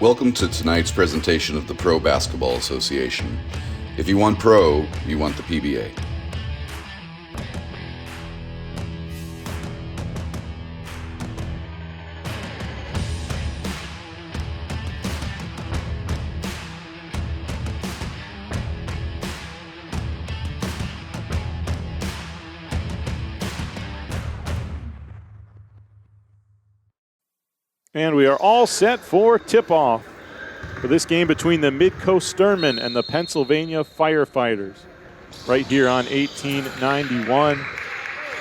Welcome to tonight's presentation of the Pro Basketball Association. If you want pro, you want the PBA. And we are all set for tip-off for this game between the Midcoast Sternmen and the Pennsylvania Firefighters right here on 1891.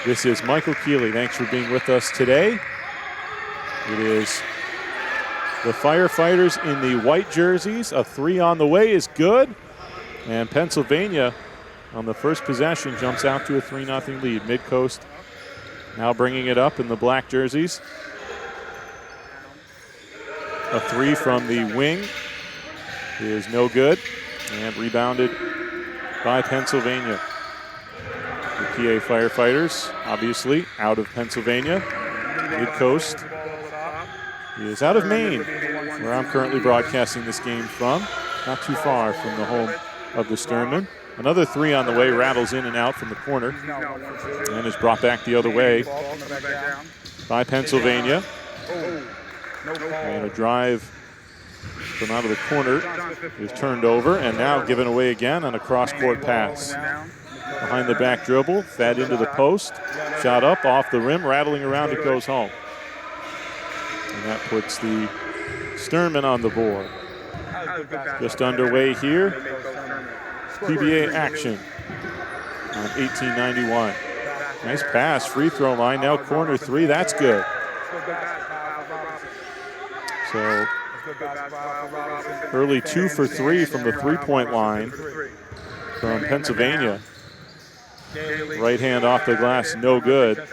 This is Michael Keeley. Thanks for being with us today. It is the Firefighters in the white jerseys. A three on the way is good. And Pennsylvania on the first possession jumps out to a 3-0 lead. Midcoast now bringing it up in the black jerseys. A three from the wing is no good, and rebounded by Pennsylvania. The PA Firefighters, obviously, out of Pennsylvania. Midcoast is out of Maine, where I'm currently broadcasting this game from. Not too far from the home of the Sternmen. Another three on the way, rattles in and out from the corner, and is brought back the other way by Pennsylvania. And a drive from out of the corner is turned over and now given away again on a cross-court pass. Behind the back dribble, fed into the post, shot up off the rim, rattling around, it goes home. And that puts the Sternmen on the board. Just underway here, PBA action on 1891. Nice pass, free throw line, now corner three, that's good. So early 2 for 3 from the three-point line from Pennsylvania. Right hand off the glass, no good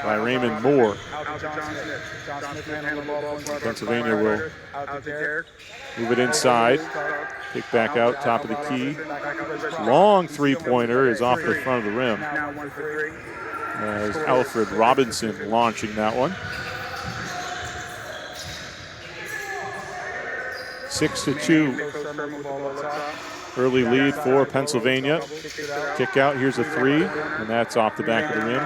by Raymond Moore. Pennsylvania will move it inside. Kick back out, top of the key. Long three-pointer is off the front of the rim as Alfred Robinson launching that one. 6-2 early lead for Pennsylvania. Kick out, here's a three, and that's off the back of the rim.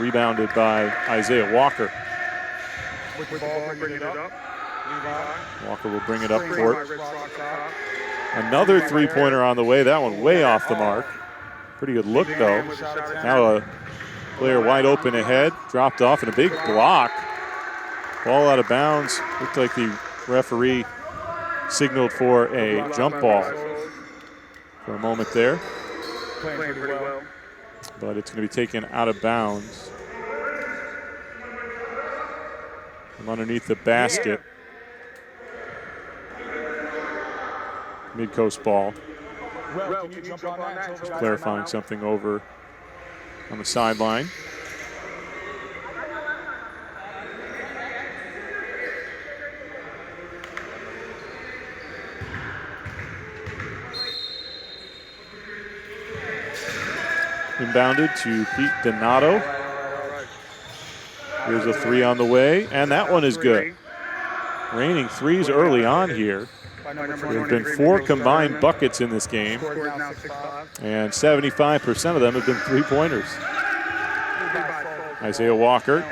Rebounded by Isaiah Walker. Walker will bring it up court. Another three-pointer on the way, that one way off the mark. Pretty good look though. Now a player wide open ahead, dropped off, and a big block. Ball out of bounds, looked like the referee signaled for a jump ball for a moment there. But it's going to be taken out of bounds from underneath the basket. Midcoast ball. Just clarifying something over on the sideline. Inbounded to Pete Donato. Here's a three on the way, and that one is good. Raining threes early on here. There have been 4 combined buckets in this game, and 75% of them have been three-pointers. Isaiah Walker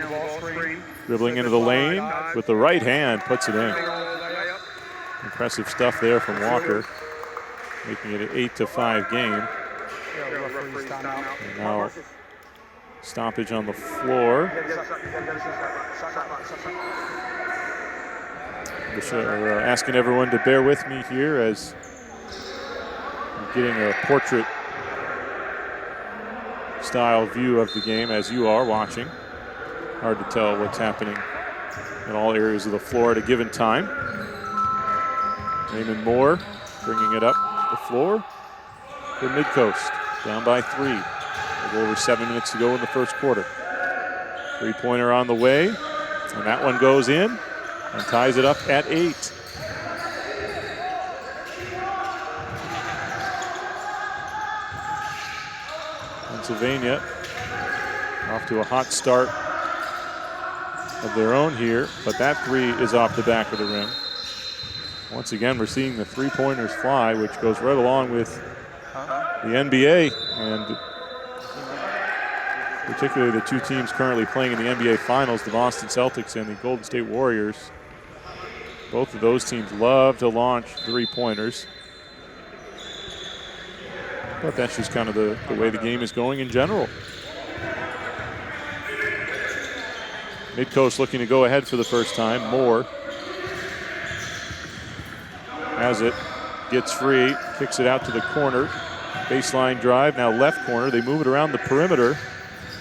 dribbling into the lane with the right hand, puts it in. Impressive stuff there from Walker, making it an 8-5 game. And now stoppage on the floor. Asking everyone to bear with me here as I'm getting a portrait style view of the game as you are watching. Hard to tell what's happening in all areas of the floor at a given time. Raymond Moore bringing it up the floor for Midcoast. Down by 3. A little over 7 minutes to go in the first quarter. Three-pointer on the way, and that one goes in and ties it up at 8. Pennsylvania off to a hot start of their own here, but that three is off the back of the rim. Once again, we're seeing the three-pointers fly, which goes right along with the NBA, and particularly the two teams currently playing in the NBA Finals, the Boston Celtics and the Golden State Warriors. Both of those teams love to launch three-pointers. But that's just kind of the way the game is going in general. Midcoast looking to go ahead for the first time. Moore has it, gets free, kicks it out to the corner. Baseline drive, now left corner. They move it around the perimeter,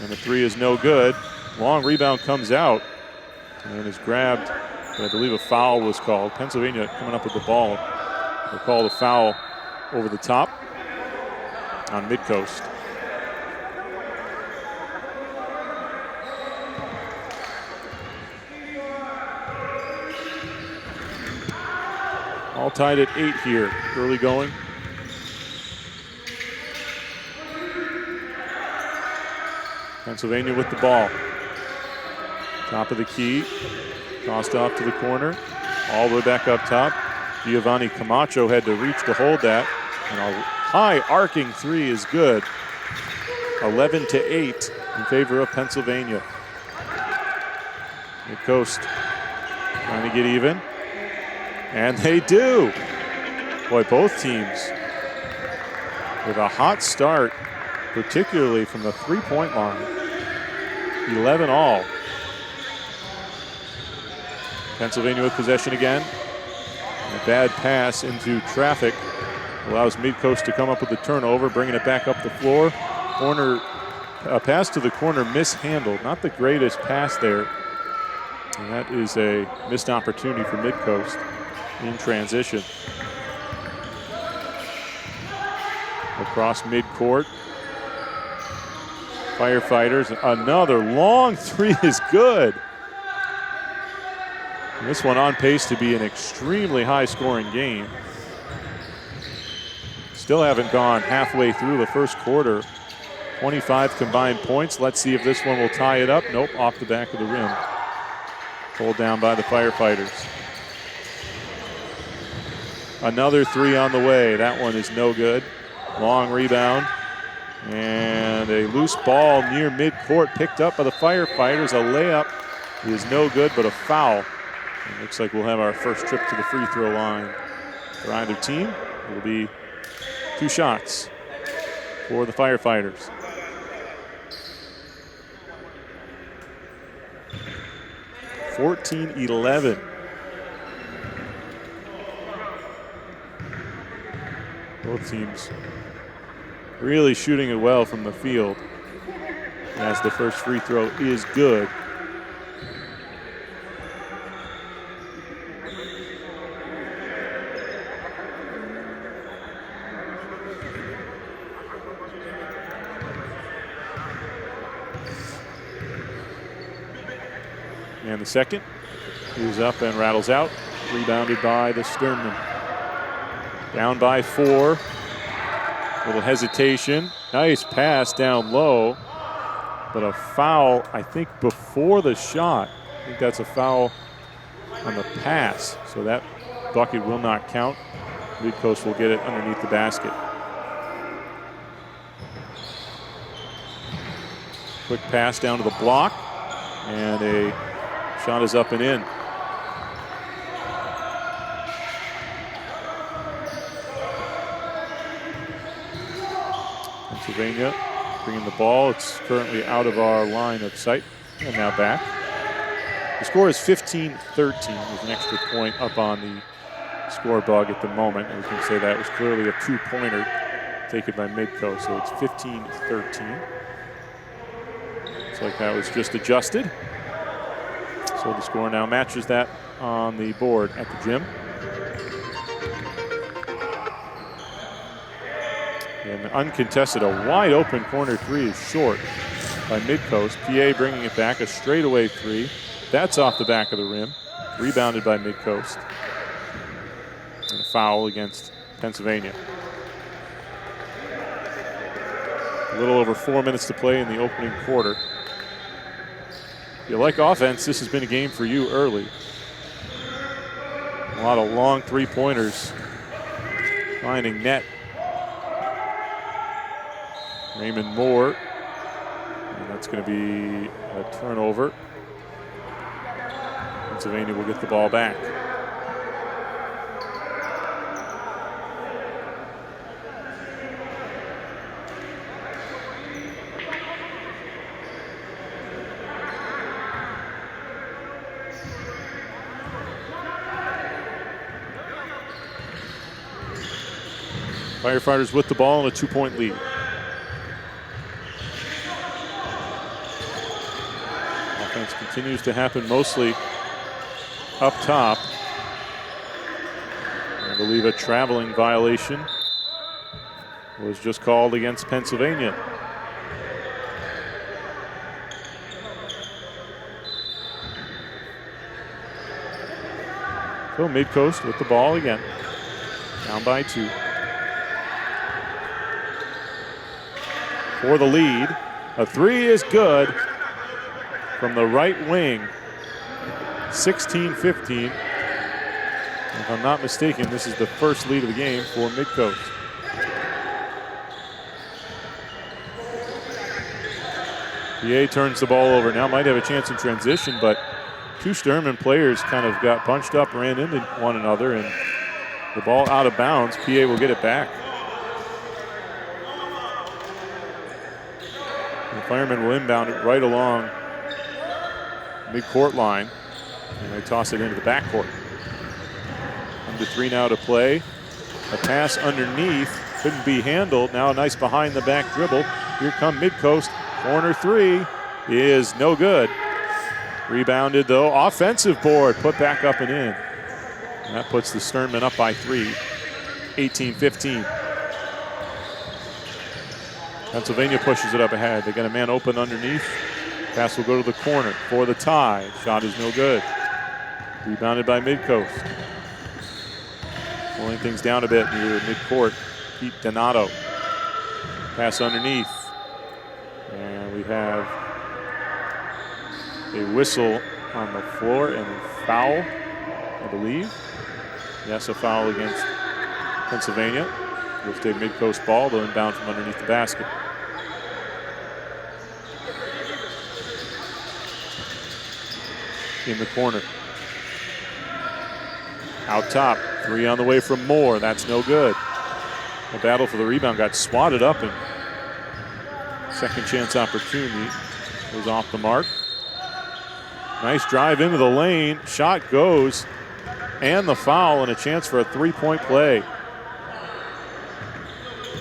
and the three is no good. Long rebound comes out and is grabbed, but I believe a foul was called. Pennsylvania coming up with the ball. They called a foul over the top on Midcoast. All tied at 8 here, early going. Pennsylvania with the ball. Top of the key, tossed off to the corner, all the way back up top. Giovanni Camacho had to reach to hold that, and a high arcing three is good. 11-8 in favor of Pennsylvania. Midcoast trying to get even. And they do. Boy, both teams with a hot start, particularly from the three-point line. 11 all. Pennsylvania with possession again. A bad pass into traffic allows Midcoast to come up with the turnover, bringing it back up the floor. Corner, pass to the corner mishandled. Not the greatest pass there. And that is a missed opportunity for Midcoast in transition. Across midcourt. Firefighters, another long three is good. And this one on pace to be an extremely high-scoring game. Still haven't gone halfway through the first quarter. 25 combined points. Let's see if this one will tie it up. Nope, off the back of the rim. Pulled down by the Firefighters. Another three on the way. That one is no good. Long rebound. And a loose ball near midcourt picked up by the Firefighters. A layup is no good, but a foul. It looks like we'll have our first trip to the free throw line for either team. It'll be 2 shots for the Firefighters. (14-11). Both teams really shooting it well from the field, as the first free throw is good. And the second is up and rattles out, rebounded by the Sternmen. Down by 4. Little hesitation. Nice pass down low, but a foul, I think, before the shot. I think that's a foul on the pass, so that bucket will not count. Midcoast will get it underneath the basket. Quick pass down to the block, and a shot is up and in. Pennsylvania bringing the ball. It's currently out of our line of sight, and now back. The score is 15-13. There's an extra point up on the score bug at the moment, and we can say that was clearly a 2-pointer taken by Midcoast, so it's 15-13. Looks like that was just adjusted. So the score now matches that on the board at the gym. And uncontested, a wide open corner three is short by Midcoast. PA bringing it back, a straightaway three. That's off the back of the rim. Rebounded by Midcoast. And a foul against Pennsylvania. A little over 4 minutes to play in the opening quarter. If you like offense, this has been a game for you early. A lot of long three-pointers finding net. Raymond Moore. And that's going to be a turnover. Pennsylvania will get the ball back. Firefighters with the ball and a 2-point lead. Offense continues to happen mostly up top. I believe a traveling violation was just called against Pennsylvania. So Midcoast with the ball again. Down by 2. For the lead. A 3 is good from the right wing. 16-15. If I'm not mistaken, this is the first lead of the game for Midcoast. PA turns the ball over. Now might have a chance in transition, but 2 Sternmen players kind of got bunched up, ran into one another, and the ball out of bounds. PA will get it back. The Firemen will inbound it right along midcourt line, and they toss it into the backcourt. Under 3 now to play. A pass underneath, couldn't be handled. Now a nice behind the back dribble. Here come Midcoast. Corner 3 is no good. Rebounded though, offensive board, put back up and in. And that puts the Sternmen up by 3, 18-15. Pennsylvania pushes it up ahead. They got a man open underneath. Pass will go to the corner for the tie. Shot is no good. Rebounded by Midcoast. Pulling things down a bit near midcourt. Pete Donato. Pass underneath. And we have a whistle on the floor and a foul, I believe. Yes, a foul against Pennsylvania. We'll stay Midcoast ball, though inbound from underneath the basket. In the corner. Out top, 3 on the way from Moore. That's no good. The battle for the rebound got swatted up, and second chance opportunity was off the mark. Nice drive into the lane. Shot goes, and the foul, and a chance for a 3-point play.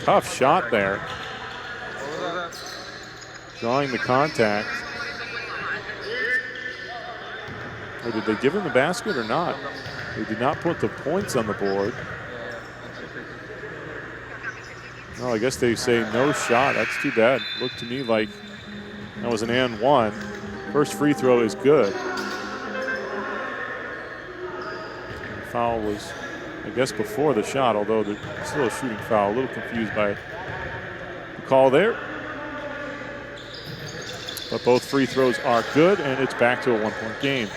Tough shot there. Drawing the contact. Or did they give him the basket or not? They did not put the points on the board. No, I guess they say no shot. That's too bad. Looked to me like that was an and 1. First free throw is good. The foul was, I guess, before the shot, although there's still a shooting foul. A little confused by the call there. But both free throws are good, and it's back to a 1-point game.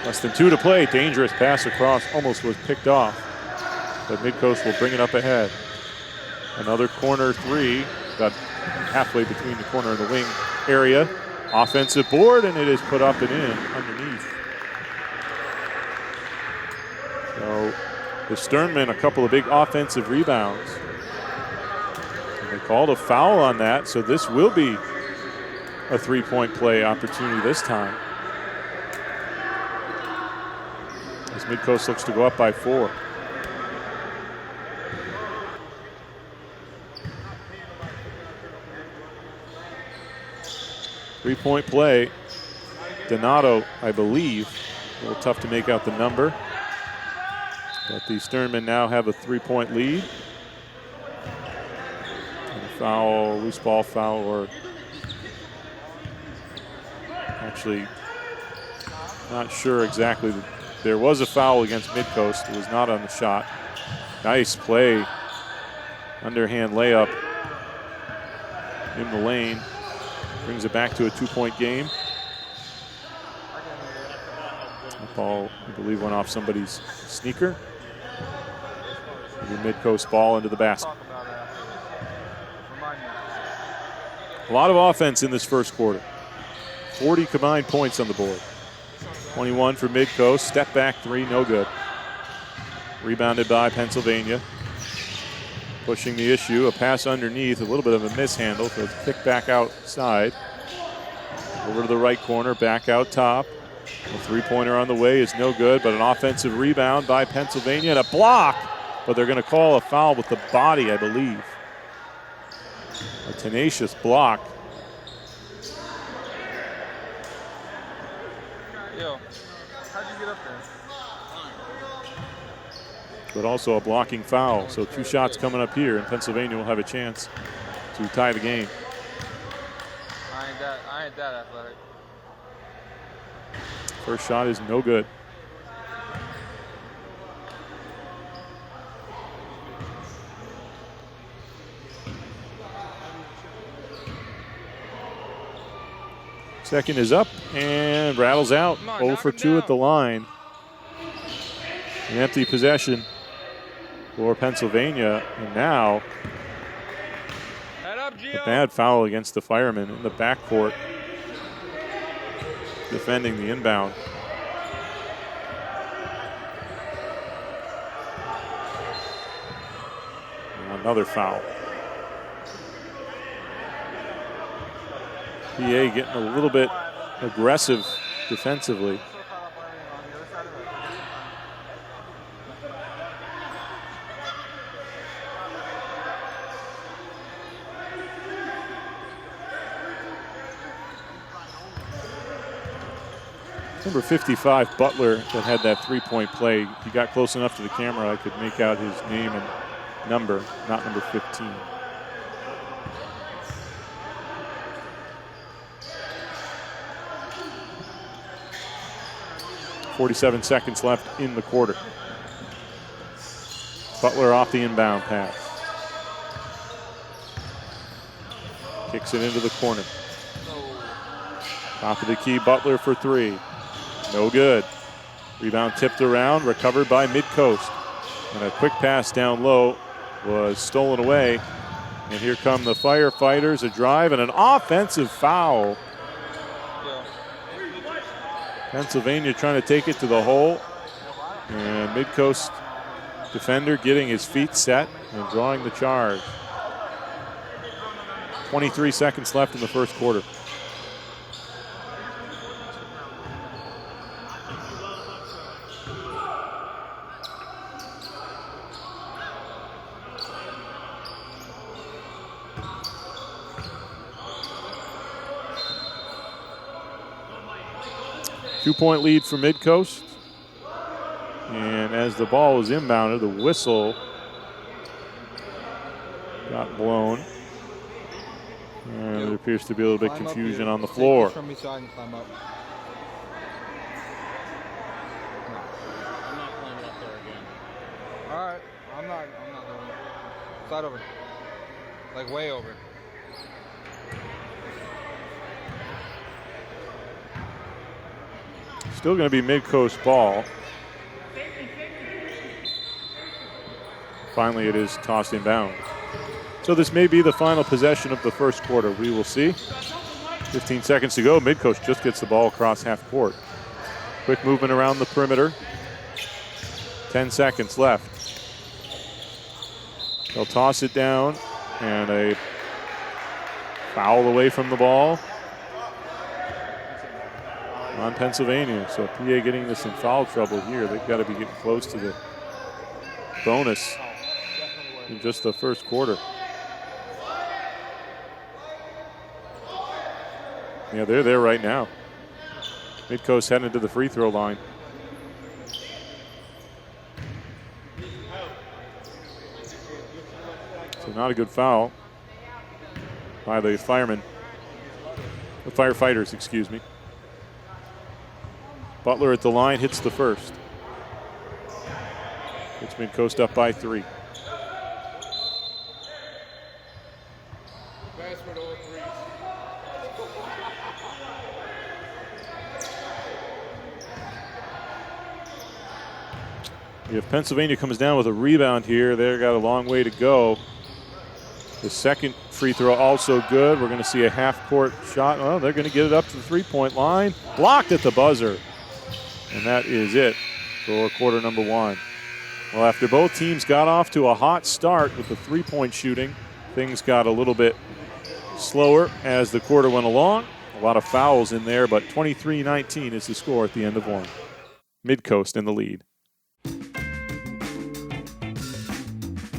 Less than 2 to play. Dangerous pass across, almost was picked off. But Midcoast will bring it up ahead. Another corner 3, about halfway between the corner and the wing area. Offensive board, and it is put up and in underneath. So the Sternmen, a couple of big offensive rebounds. And they called a foul on that, so this will be a 3-point play opportunity this time. As Midcoast looks to go up by 4. Three-point play. Donato, I believe. A little tough to make out the number. But the Sternmen now have a 3-point lead. And a foul, loose ball foul, or actually not sure exactly. There was a foul against Midcoast. It was not on the shot. Nice play. Underhand layup in the lane. Brings it back to a 2-point game. Ball, I believe, went off somebody's sneaker. The Midcoast ball into the basket. A lot of offense in this first quarter. 40 combined points on the board. 21 for Midcoast. Step back three, no good. Rebounded by Pennsylvania. Pushing the issue. A pass underneath. A little bit of a mishandle. So it's kicked back outside. Over to the right corner. Back out top. A three-pointer on the way is no good, but an offensive rebound by Pennsylvania and a block. But they're going to call a foul with the body, I believe. A tenacious block. Yo, how'd you get up there? But also a blocking foul. So 2 shots coming up here, and Pennsylvania will have a chance to tie the game. I ain't that athletic. First shot is no good. Second is up and rattles out. 0 for 2 at the line. An empty possession for Pennsylvania. And now a bad foul against the Firemen in the backcourt, defending the inbound. And another foul. PA getting a little bit aggressive defensively. Number 55, Butler, that had that three-point play. He got close enough to the camera I could make out his name and number, not number 15. .47 seconds left in the quarter. Butler off the inbound pass. Kicks it into the corner. Top of the key, Butler for 3. No good. Rebound tipped around, recovered by Midcoast. And a quick pass down low was stolen away. And here come the Firefighters, a drive and an offensive foul. Pennsylvania trying to take it to the hole. And Midcoast defender getting his feet set and drawing the charge. 23 seconds left in the first quarter. Two-point lead for Midcoast. And as the ball was inbounded, the whistle got blown. And there appears to be a little bit of confusion on the floor. From me so I can climb up. I'm not climbing up there again. All right, I'm not doing it. Slide over. Like way over. Still going to be Midcoast ball. Finally, it is tossed inbound. So this may be the final possession of the first quarter. We will see. 15 seconds to go. Midcoast just gets the ball across half court. Quick movement around the perimeter. 10 seconds left. They'll toss it down, and a foul away from the ball on Pennsylvania. So PA getting this in foul trouble here. They've got to be getting close to the bonus in just the first quarter. Yeah, they're there right now. Midcoast heading to the free throw line. So not a good foul by the firemen. The Firefighters, excuse me. Butler at the line hits the first. It's Midcoast up by 3. If Pennsylvania comes down with a rebound here, they've got a long way to go. The second free throw also good. We're going to see a half-court shot. Oh, they're going to get it up to the three-point line. Blocked at the buzzer. And that is it for quarter number one. Well, after both teams got off to a hot start with the three-point shooting, things got a little bit slower as the quarter went along. A lot of fouls in there, but 23-19 is the score at the end of one. Midcoast in the lead.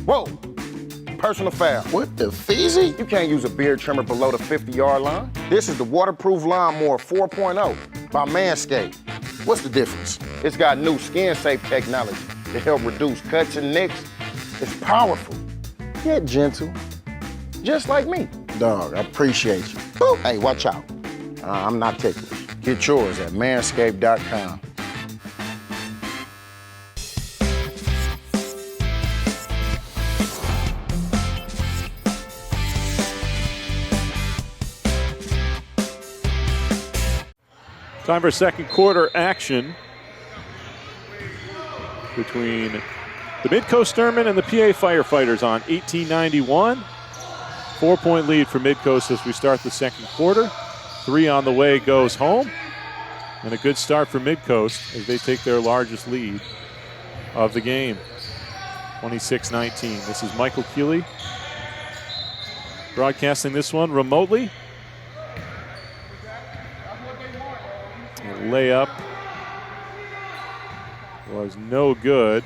Whoa, personal foul. What the feezy? You can't use a beard trimmer below the 50-yard line. This is the waterproof lawnmower 4.0 by Manscaped. What's the difference? It's got new skin-safe technology to help reduce cuts and nicks. It's powerful, yet gentle, just like me. Dog, I appreciate you. Boop. Hey, watch out. I'm not ticklish. Get yours at manscaped.com. Time for second quarter action between the Midcoast Sternmen and the PA Firefighters on 1891. 4-point lead for Midcoast as we start the second quarter. 3 on the way goes home. And a good start for Midcoast as they take their largest lead of the game. 26-19. This is Michael Keeley broadcasting this one remotely. Layup was no good.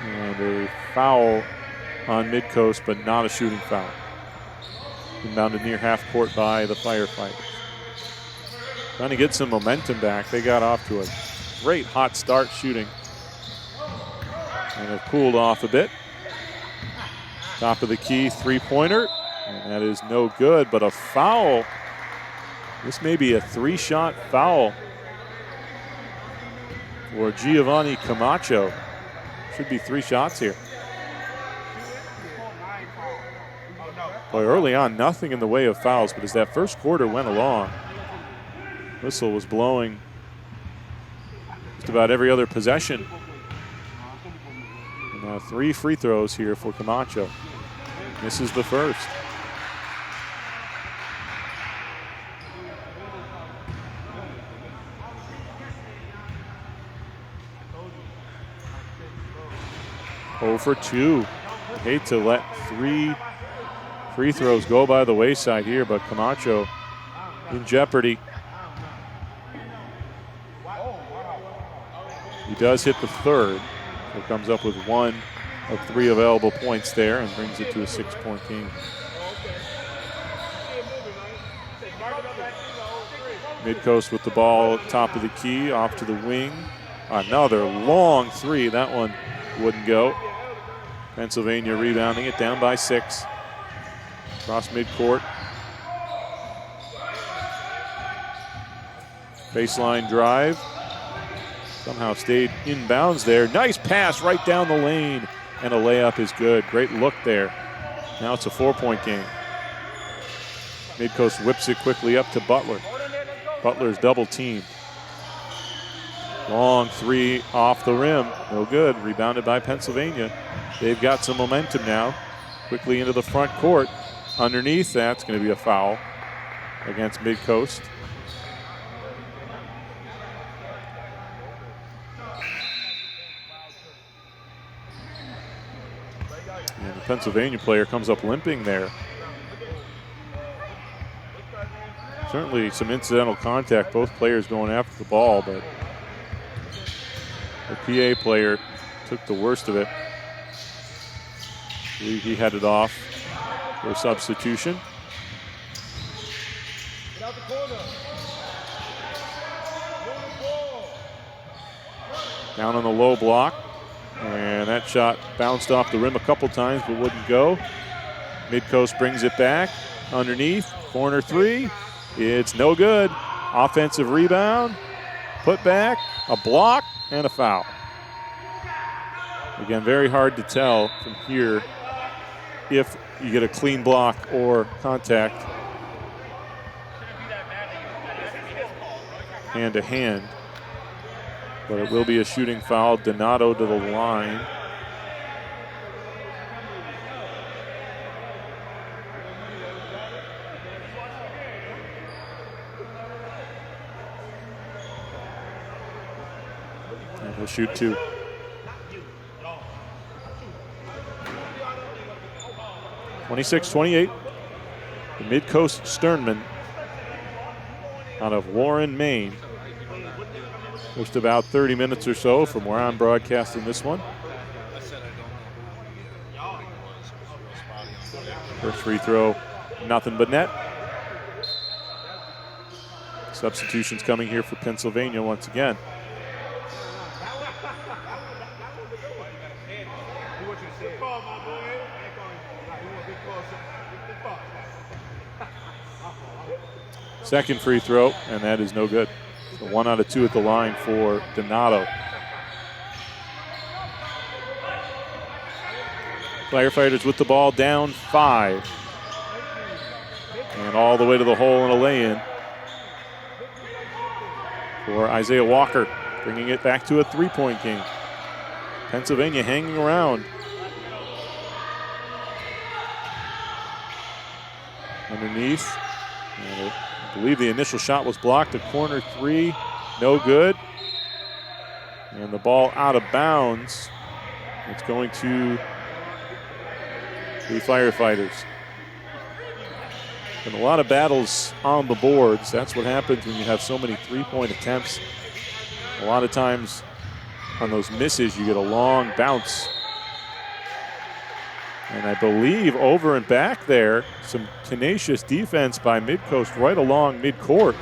And a foul on Midcoast, but not a shooting foul. Inbounded near half court by the Firefighters. Trying to get some momentum back. They got off to a great hot start shooting and have cooled off a bit. Top of the key three-pointer, and that is no good, but a foul. This may be a 3-shot foul for Giovanni Camacho. Should be 3 shots here. Boy, early on, nothing in the way of fouls, but as that first quarter went along, whistle was blowing just about every other possession. And now 3 free throws here for Camacho. This is the first. For 2. I hate to let 3 free throws go by the wayside here, but Camacho in jeopardy. He does hit the third. So comes up with 1 of 3 available points there and brings it to a 6-point game. Midcoast with the ball at top of the key, off to the wing. Another long 3. That one wouldn't go. Pennsylvania rebounding it, down by 6. Across midcourt. Baseline drive. Somehow stayed inbounds there. Nice pass right down the lane. And a layup is good. Great look there. Now it's a 4-point game. Midcoast whips it quickly up to Butler. Butler's double teamed. Long 3 off the rim. No good. Rebounded by Pennsylvania. They've got some momentum now. Quickly into the front court. Underneath, that's going to be a foul against Midcoast. And the Pennsylvania player comes up limping there. Certainly some incidental contact, both players going after the ball, but the PA player took the worst of it. I believe he headed off for a substitution. Down on the low block, and that shot bounced off the rim a couple times but wouldn't go. Midcoast brings it back underneath, corner 3. It's no good. Offensive rebound, put back, a block, and a foul. Again, very hard to tell from here if you get a clean block or contact hand to hand. But it will be a shooting foul. Donato to the line. And he'll shoot 2. (26-28). The Midcoast Sternmen out of Warren, Maine. Just about 30 minutes or so from where I'm broadcasting this one. First free throw, nothing but net. Substitutions coming here for Pennsylvania once again. Second free throw, and that is no good. So 1 out of 2 at the line for Donato. Firefighters with the ball down 5. And all the way to the hole and a lay-in for Isaiah Walker, bringing it back to a 3-point game. Pennsylvania hanging around. Underneath. And I believe the initial shot was blocked. A corner 3, no good. And the ball out of bounds. It's going to the Firefighters. And a lot of battles on the boards. That's what happens when you have so many 3-point attempts. A lot of times on those misses, you get a long bounce. And I believe over and back there, some tenacious defense by Midcoast right along midcourt,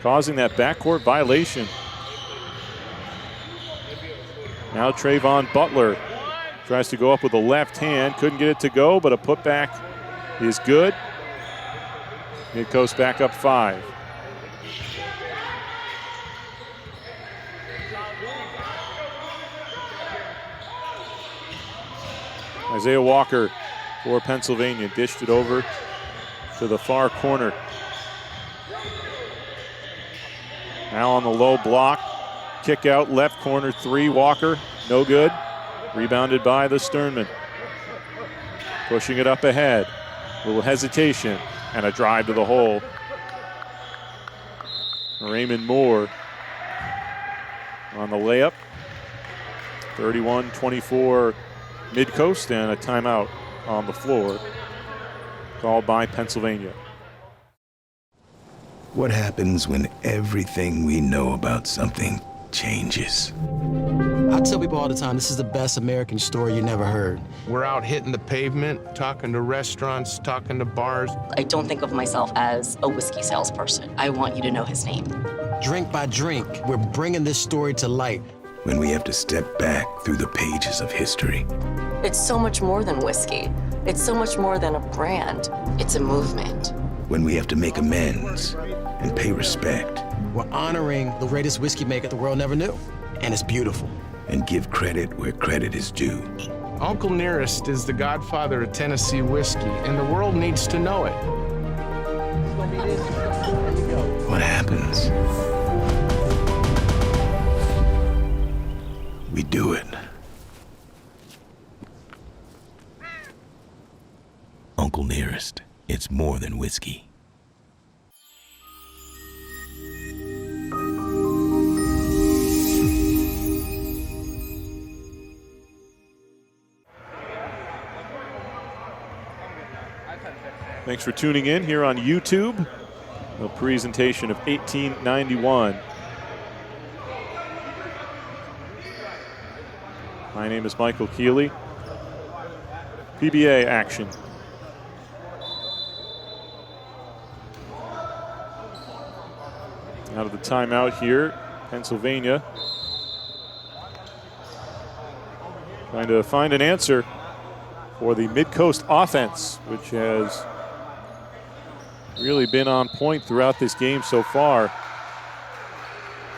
causing that backcourt violation. Now Trayvon Butler tries to go up with a left hand, couldn't get it to go, but a putback is good. Midcoast back up 5. Isaiah Walker for Pennsylvania dished it over to the far corner. Now on the low block, kick out left corner 3, Walker, no good. Rebounded by the Sternmen. Pushing it up ahead. A little hesitation and a drive to the hole. Raymond Moore on the layup. 31-24 Midcoast, and a timeout on the floor called by Pennsylvania. What happens when everything we know about something changes? I tell people all the time, this is the best American story you never heard. We're out hitting the pavement, talking to restaurants, talking to bars. I don't think of myself as a whiskey salesperson. I want you to know his name. Drink by drink, we're bringing this story to light. When we have to step back through the pages of history. It's so much more than whiskey. It's so much more than a brand. It's a movement. When we have to make amends and pay respect. We're honoring the greatest whiskey maker the world never knew. And it's beautiful. And give credit where credit is due. Uncle Nearest is the godfather of Tennessee whiskey, and the world needs to know it. What happens? We do it. Uncle Nearest, it's more than whiskey. Thanks for tuning in here on YouTube. A presentation of 1891. My name is Michael Keeley. PBA action. Out of the timeout here, Pennsylvania trying to find an answer for the Midcoast offense, which has really been on point throughout this game so far.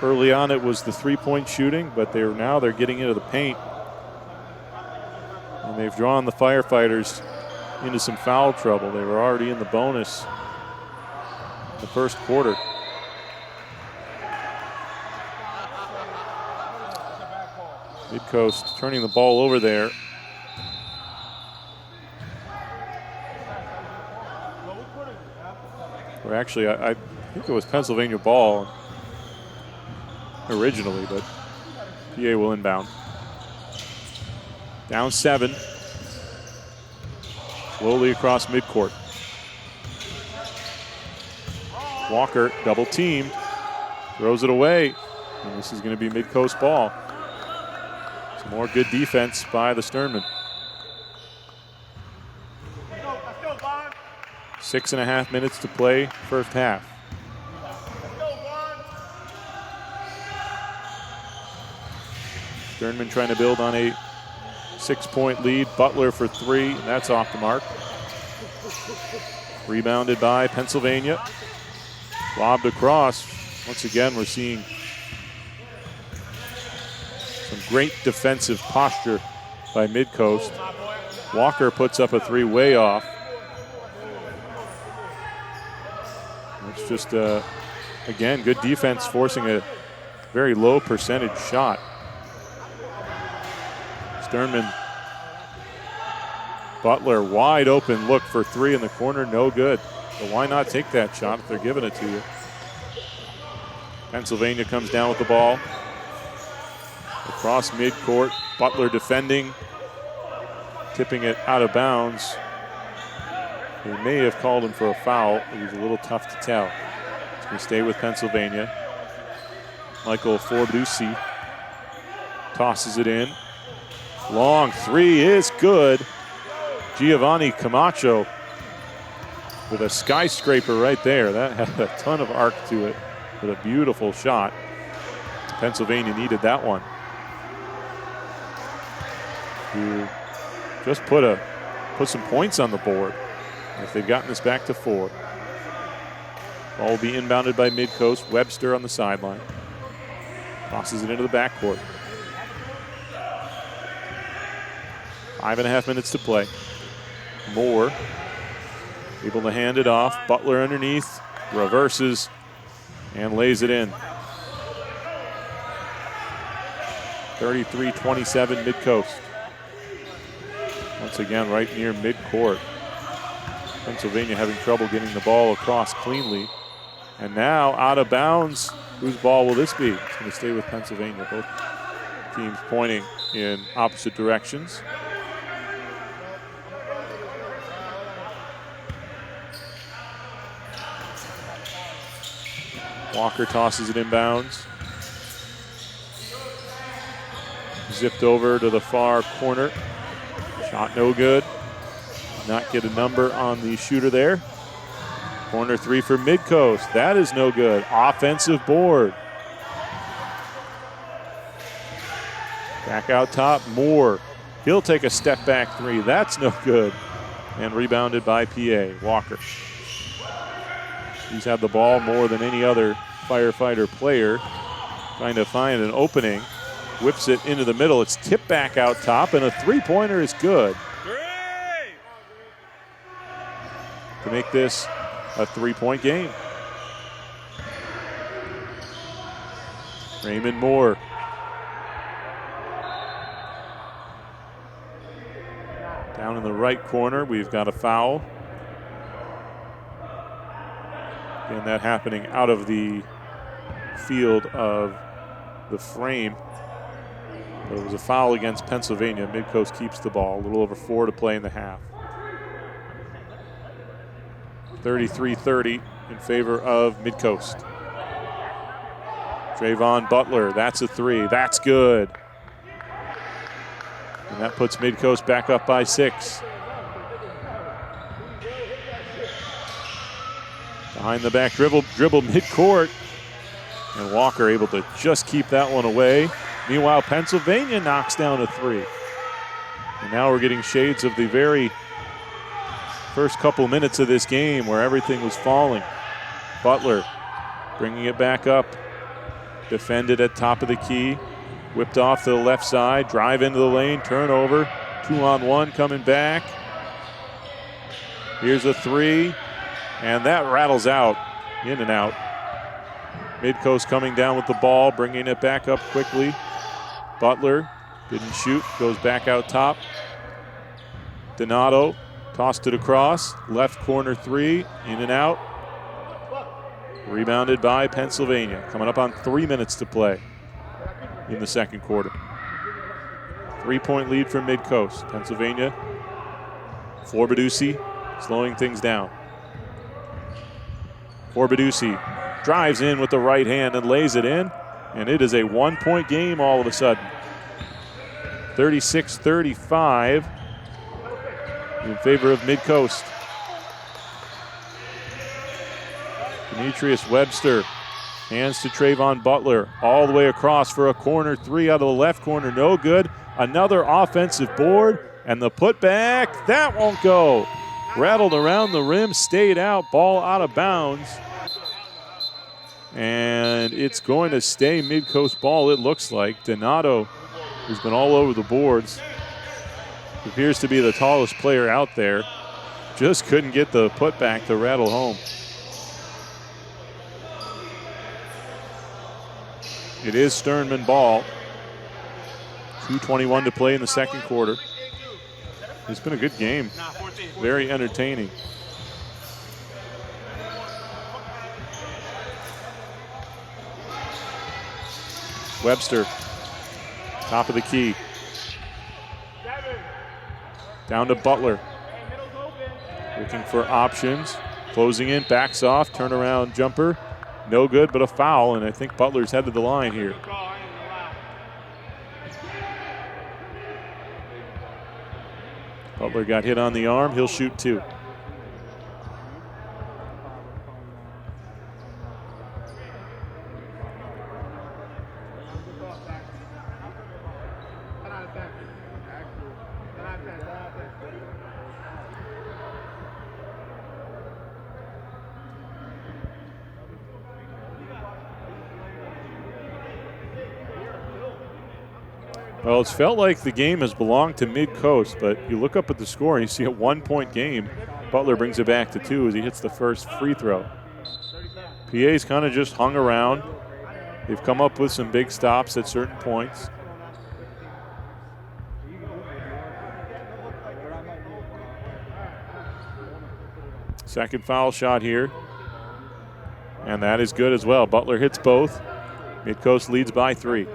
Early on it was the 3-point shooting, but they're getting into the paint. And they've drawn the Firefighters into some foul trouble. They were already in the bonus in the first quarter. Midcoast turning the ball over there. Or actually, I think it was Pennsylvania ball originally, but PA will inbound. Down 7. Slowly across midcourt. Walker double teamed. Throws it away. And this is going to be Midcoast ball. Some more good defense by the Sternmen. 6.5 minutes to play, first half. Sternmen trying to build on a 6-point lead. Butler for 3, and that's off the mark. Rebounded by Pennsylvania. Lobbed across. Once again, we're seeing some great defensive posture by Midcoast. Walker puts up a 3 way off. It's just, again, good defense forcing a very low percentage shot. Sternmen, Butler, wide open look for 3 in the corner, no good. But why not take that shot if they're giving it to you? Pennsylvania comes down with the ball. Across midcourt, Butler defending, tipping it out of bounds. They may have called him for a foul. It was a little tough to tell. He's going to stay with Pennsylvania. Michael Forbusi tosses it in. Long 3 is good. Giovanni Camacho with a skyscraper right there. That had a ton of arc to it with a beautiful shot. Pennsylvania needed that one. To just put some points on the board. If they've gotten this back to 4. Ball will be inbounded by Midcoast. Webster on the sideline. Tosses it into the backcourt. 5.5 minutes to play. Moore able to hand it off. Butler underneath. Reverses and lays it in. 33-27 Midcoast. Once again, right near midcourt. Pennsylvania having trouble getting the ball across cleanly. And now out of bounds. Whose ball will this be? It's going to stay with Pennsylvania. Both teams pointing in opposite directions. Walker tosses it inbounds. Zipped over to the far corner. Shot no good. Not get a number on the shooter there. Corner 3 for Midcoast. That is no good. Offensive board. Back out top, Moore. He'll take a step back 3. That's no good. And rebounded by PA, Walker. He's had the ball more than any other Firefighter player. Trying to find an opening. Whips it into the middle. It's tipped back out top, and a 3-pointer is good. To make this a 3-point game. Raymond Moore. Down in the right corner, we've got a foul. And that happening out of the field of the frame. But it was a foul against Pennsylvania. Midcoast keeps the ball. A little over 4 to play in the half. 33-30 in favor of Midcoast. Trayvon Butler, that's a 3. That's good. And that puts Midcoast back up by 6. Behind the back dribble midcourt. And Walker able to just keep that one away. Meanwhile, Pennsylvania knocks down a 3. And now we're getting shades of the very first couple minutes of this game where everything was falling. Butler bringing it back up. Defended at top of the key. Whipped off to the left side. Drive into the lane. Turnover. 2-on-1 coming back. Here's a 3. And that rattles out. In and out. Midcoast coming down with the ball. Bringing it back up quickly. Butler Didn't shoot, goes back out top. Donato tossed it across, left corner three, in and out. Rebounded by Pennsylvania. Coming up on 3 minutes to play in the second quarter. 3-point lead for Midcoast. Pennsylvania, Forbidusi slowing things down. Forbidusi drives in with the right hand and lays it in, and it is a 1-point game all of a sudden. 36-35 in favor of Midcoast. Demetrius Webster hands to Trayvon Butler all the way across for a corner three out of the left corner. No good. Another offensive board, and the putback, that won't go. Rattled around the rim, stayed out, ball out of bounds. And it's going to stay Midcoast ball, it looks like. Donato, who's been all over the boards, appears to be the tallest player out there, just couldn't get the putback to rattle home. It is Sternmen ball. 2:21 to play in the second quarter. It's been a good game. Very entertaining. Webster, top of the key. Down to Butler. Looking for options. Closing in, backs off, turnaround jumper. No good, but a foul, and I think Butler's headed the line here. Butler got hit on the arm. He'll shoot two. Well, it's felt like the game has belonged to Midcoast, but you look up at the score and you see a 1-point game. Butler brings it back to 2 as he hits the first free throw. PA's kind of just hung around. They've come up with some big stops at certain points. Second foul shot here. And that is good as well. Butler hits both. Midcoast leads by 3.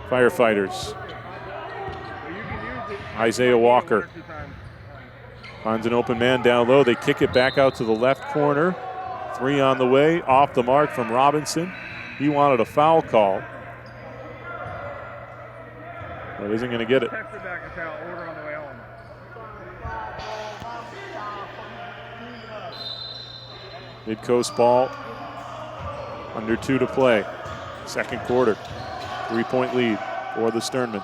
Firefighters. Isaiah Walker finds an open man down low. They kick it back out to the left corner. 3 on the way, off the mark from Robinson. He wanted a foul call, but isn't going to get it. Midcoast ball, under 2 to play. Second quarter. 3-point lead for the Sternmen.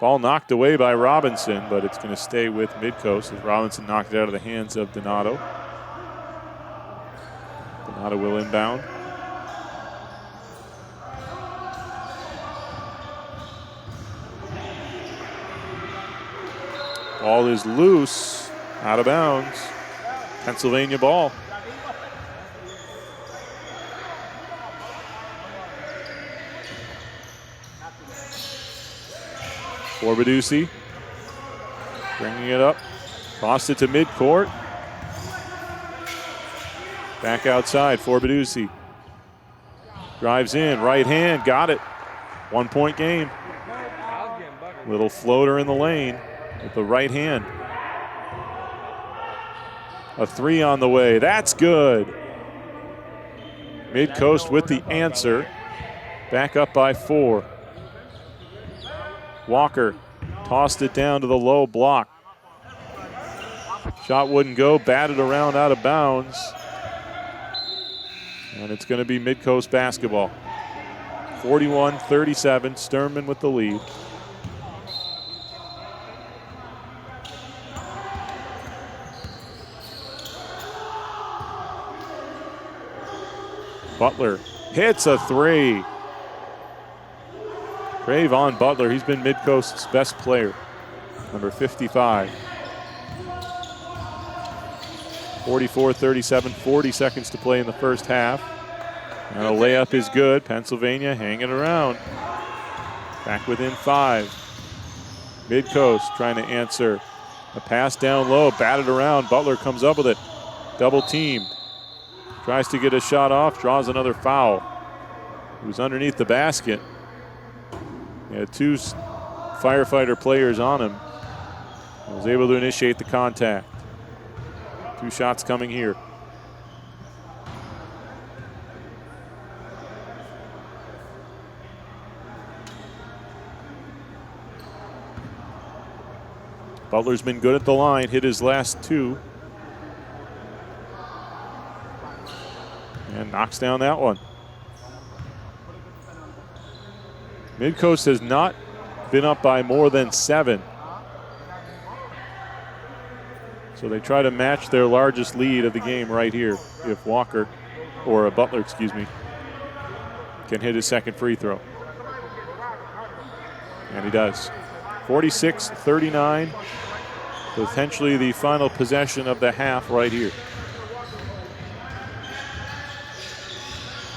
Ball knocked away by Robinson, but it's going to stay with Midcoast as Robinson knocked it out of the hands of Donato. Donato will inbound. Ball is loose, out of bounds. Pennsylvania ball. Forbidusi bringing it up, tossed it to midcourt. Back outside, Forbidusi drives in, right hand, got it. 1-point game. Little floater in the lane with the right hand. A 3 on the way, that's good. Midcoast with the answer, back up by 4. Walker tossed it down to the low block. Shot wouldn't go, batted around out of bounds. And it's going to be Midcoast basketball. 41-37, Sternmen with the lead. Butler hits a 3. Trayvon Butler, he's been Midcoast's best player, number 55. 44-37, 40 seconds to play in the first half. And a layup is good. Pennsylvania hanging around. Back within 5. Midcoast trying to answer. A pass down low, batted around. Butler comes up with it. Double teamed. Tries to get a shot off, draws another foul. He was underneath the basket. He had 2 firefighter players on him. He was able to initiate the contact. 2 shots coming here. Butler's been good at the line, hit his last 2. And knocks down that one. Midcoast has not been up by more than 7. So they try to match their largest lead of the game right here if Walker, or Butler, excuse me, can hit his second free throw. And he does. 46-39, potentially the final possession of the half right here.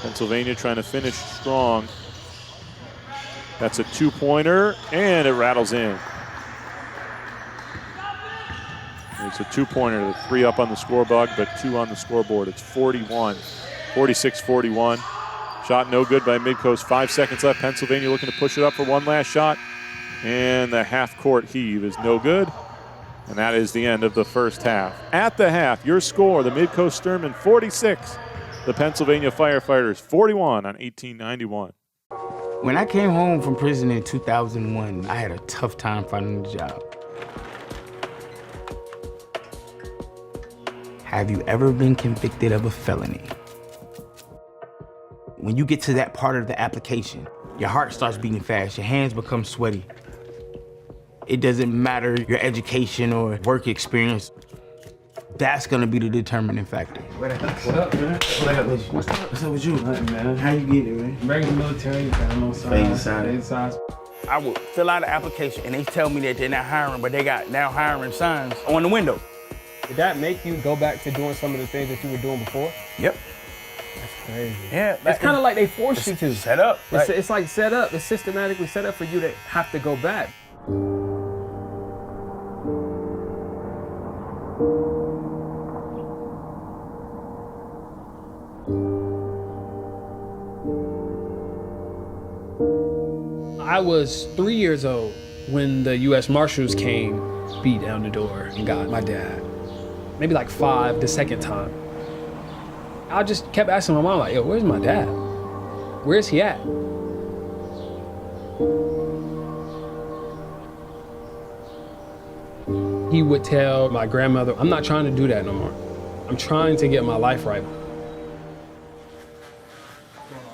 Pennsylvania trying to finish strong. That's a 2-pointer, and it rattles in. It's a 2-pointer, the 3 up on the scoreboard, but 2 on the scoreboard. It's 46-41. Shot no good by Midcoast. 5 seconds left. Pennsylvania looking to push it up for one last shot. And the half-court heave is no good. And that is the end of the first half. At the half, your score, the Midcoast Sternmen 46, the Pennsylvania Firefighters 41 on 1891. When I came home from prison in 2001, I had a tough time finding a job. Have you ever been convicted of a felony? When you get to that part of the application, your heart starts beating fast, your hands become sweaty. It doesn't matter your education or work experience. That's gonna be the determining factor. What up, man? What up with you? What's up with you? Nothing, man. How you get it, man? Regular military, got no size. I would fill out an application and they tell me that they're not hiring, but they got now hiring signs on the window. Did that make you go back to doing some of the things that you were doing before? Yep. That's crazy. Yeah. It's kind of like they forced you to. Set up. Right? It's like set up. It's systematically set up for you to have to go back. I was 3 years old when the U.S. Marshals came, beat down the door, and got my dad. Maybe like 5 the second time. I just kept asking my mom, like, yo, where's my dad? Where's he at? He would tell my grandmother, I'm not trying to do that no more. I'm trying to get my life right.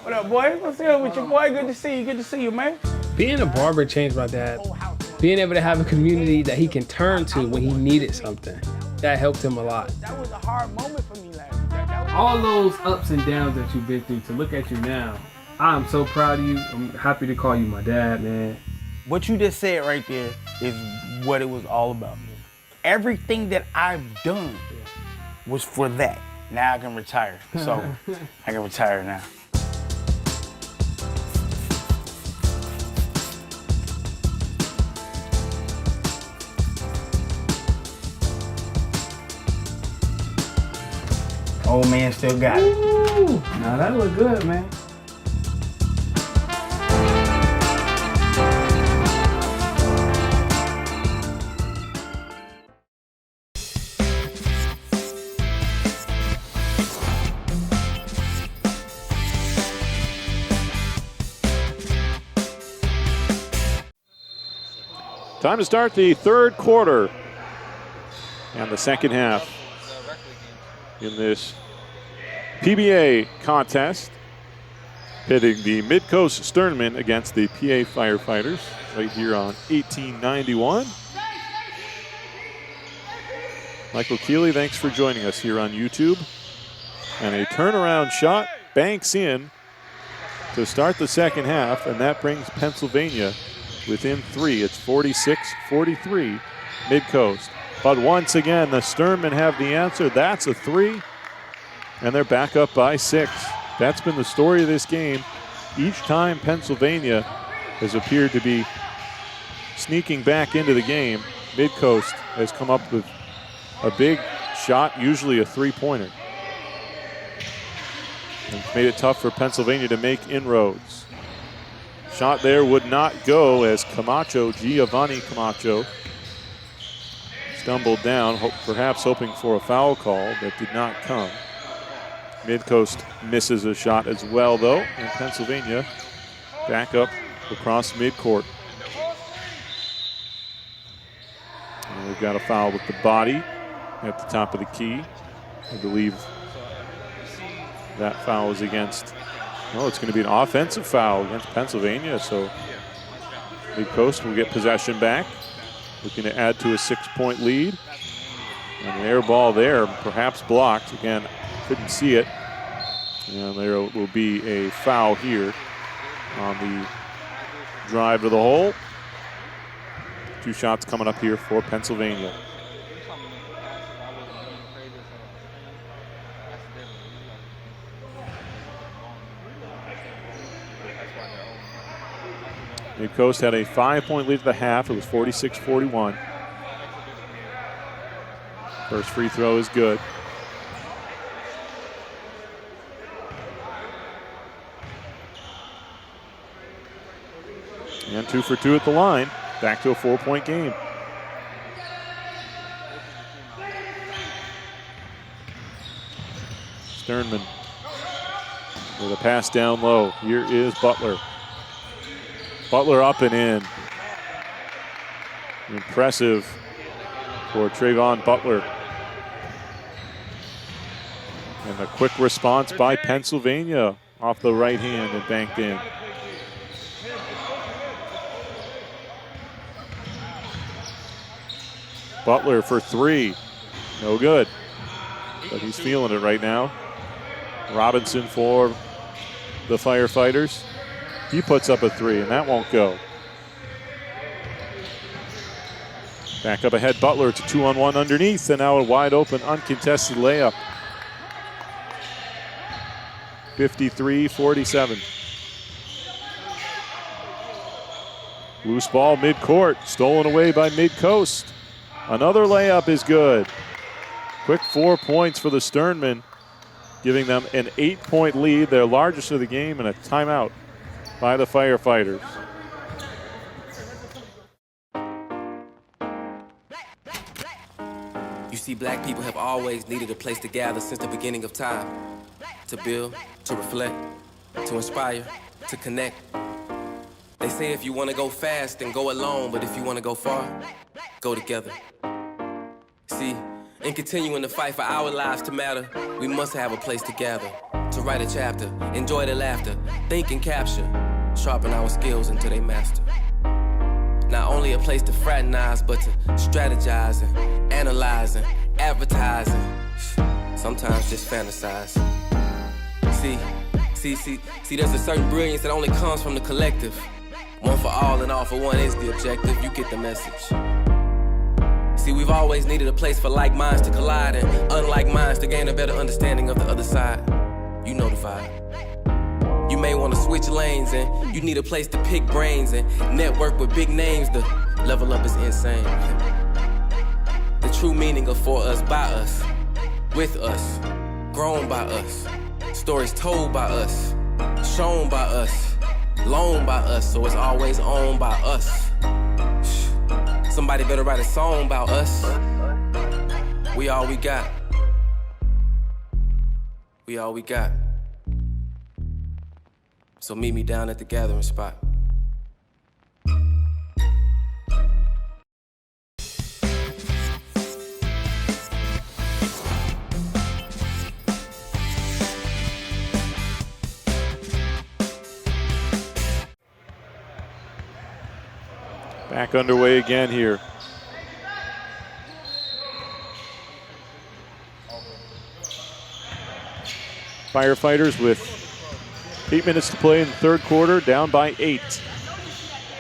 What up, boy? What's up with you, boy? Good to see you. Good to see you, man. Being a barber changed my dad. Being able to have a community that he can turn to when he needed something, that helped him a lot. That was a hard moment for me last week. All those ups and downs that you've been through, to look at you now, I'm so proud of you. I'm happy to call you my dad, man. What you just said right there is what it was all about. Everything that I've done was for that. Now I can retire. So I can retire now. Old man still got it. Ooh, now that look good, man. Time to start the third quarter and the second half in this PBA contest, pitting the Midcoast Sternmen against the PA Firefighters right here on 1891. Michael Keeley, thanks for joining us here on YouTube. And a turnaround shot banks in to start the second half, and that brings Pennsylvania within 3. It's 46-43 Midcoast. But once again, the Sternmen have the answer. That's a 3, and they're back up by 6. That's been the story of this game. Each time Pennsylvania has appeared to be sneaking back into the game, Midcoast has come up with a big shot, usually a 3-pointer. And it's made it tough for Pennsylvania to make inroads. Shot there would not go as Giovanni Camacho, stumbled down, perhaps hoping for a foul call that did not come. Midcoast misses a shot as well, though, and Pennsylvania back up across midcourt. And we've got a foul with the body at the top of the key. I believe that foul is against, it's going to be an offensive foul against Pennsylvania, so Midcoast will get possession back, looking to add to a 6-point lead. And an air ball there, perhaps blocked. Again, couldn't see it. And there will be a foul here on the drive to the hole. 2 shots coming up here for Pennsylvania. Midcoast had a 5-point lead at the half. It was 46-41. First free throw is good. And 2 for 2 at the line. Back to a 4-point game. Sternmen with a pass down low. Here is Butler. Butler up and in. Impressive for Trayvon Butler. And a quick response by Pennsylvania off the right hand and banked in. Butler for 3. No good. But he's feeling it right now. Robinson for the Firefighters. He puts up a 3, and that won't go. Back up ahead, Butler. It's a 2-on-1 underneath, and now a wide open, uncontested layup. 53-47. Loose ball midcourt, stolen away by Midcoast. Another layup is good. Quick 4 points for the Sternmen, giving them an 8-point lead, their largest of the game, and a timeout by the Firefighters. You see, black people have always needed a place to gather since the beginning of time. To build, to reflect, to inspire, to connect. They say if you want to go fast, then go alone, but if you want to go far, go together. See, in continuing to fight for our lives to matter, we must have a place to gather, to write a chapter, enjoy the laughter, think and capture, sharpen our skills until they master. Not only a place to fraternize, but to strategize and analyze and advertise and sometimes just fantasize. See, there's a certain brilliance that only comes from the collective. One for all and all for one is the objective. You get the message. See, we've always needed a place for like minds to collide and unlike minds to gain a better understanding of the other side. You know the vibe. You may want to switch lanes and you need a place to pick brains and network with big names. The level up is insane. The true meaning of for us, by us, with us, grown by us, stories told by us, shown by us, loaned by us, so it's always owned by us. Somebody better write a song about us. We all we got. We all we got. So meet me down at the gathering spot. Back underway again here. Firefighters with 8 minutes to play in the third quarter, down by 8.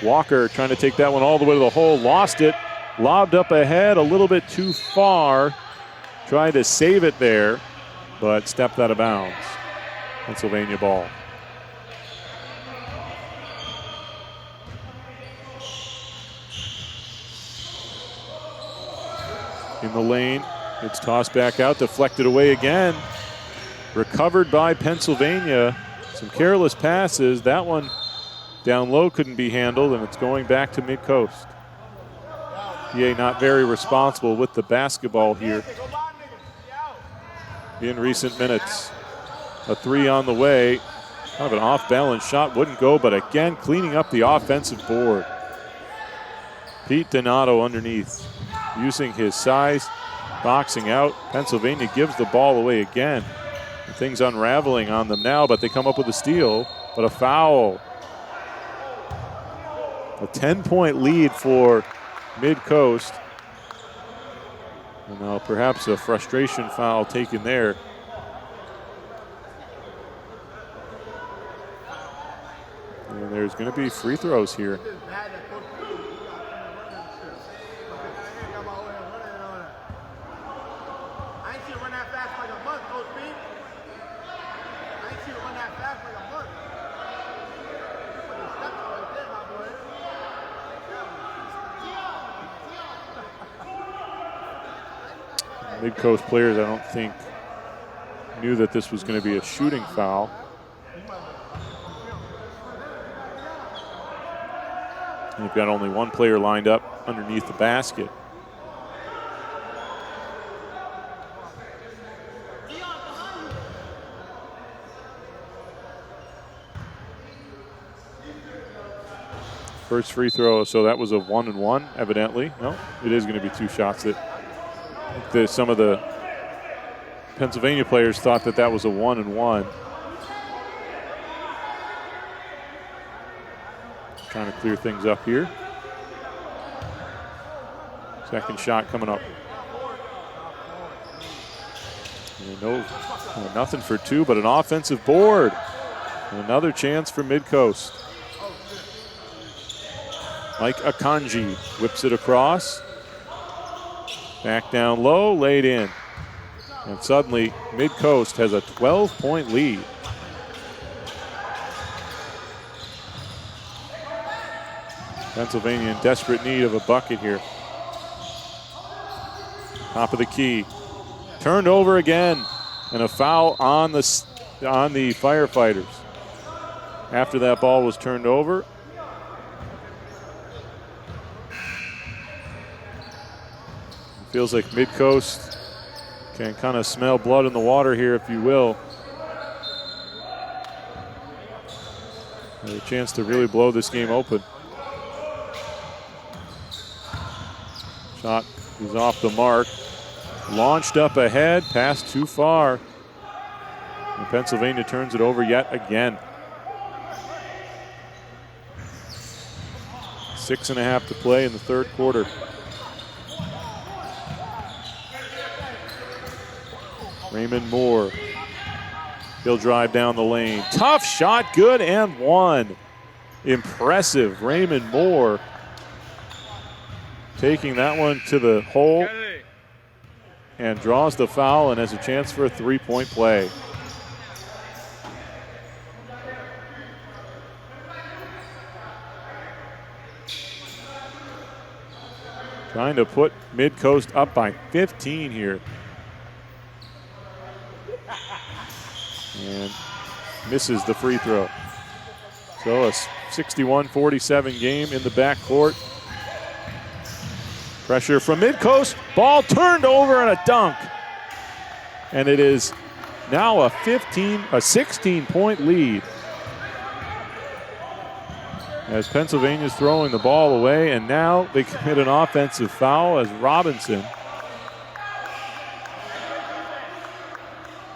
Walker trying to take that one all the way to the hole, lost it, lobbed up ahead a little bit too far. Tried to save it there, but stepped out of bounds. Pennsylvania ball. In the lane, it's tossed back out, deflected away again. Recovered by Pennsylvania. Some careless passes. That one down low couldn't be handled, and it's going back to Midcoast. PA not very responsible with the basketball here in recent minutes. A three on the way. Kind of an off-balance shot, wouldn't go, but again, cleaning up the offensive board. Pete Donato underneath, using his size, boxing out. Pennsylvania gives the ball away again. Things unraveling on them now, but they come up with a steal, but a foul. A 10-point lead for Midcoast. And now perhaps a frustration foul taken there. And there's going to be free throws here. Midcoast players, I don't think, knew that this was going to be a shooting foul. And you've got only one player lined up underneath the basket. First free throw, so that was a 1-and-1, evidently. No, it is going to be two shots. Some of the Pennsylvania players thought that that was a 1-and-1. Trying to clear things up here. Second shot coming up. Nothing for two, but an offensive board. And another chance for Midcoast. Mike Akanji whips it across. Back down low, laid in. And suddenly, Midcoast has a 12-point lead. Pennsylvania in desperate need of a bucket here. Top of the key. Turned over again. And a foul on the Firefighters. After that ball was turned over. Feels like Midcoast can kind of smell blood in the water here, if you will. A chance to really blow this game open. Shot is off the mark. Launched up ahead, passed too far. And Pennsylvania turns it over yet again. 6.5 to play in the third quarter. Raymond Moore. He'll drive down the lane. Tough shot, good and one. Impressive. Raymond Moore taking that one to the hole and draws the foul and has a chance for a three-point play. Trying to put Midcoast up by 15 here. And misses the free throw. So a 61-47 game in the backcourt. Pressure from Midcoast. Ball turned over and a dunk. And it is now a 16-point lead. As Pennsylvania's throwing the ball away, and now they commit an offensive foul as Robinson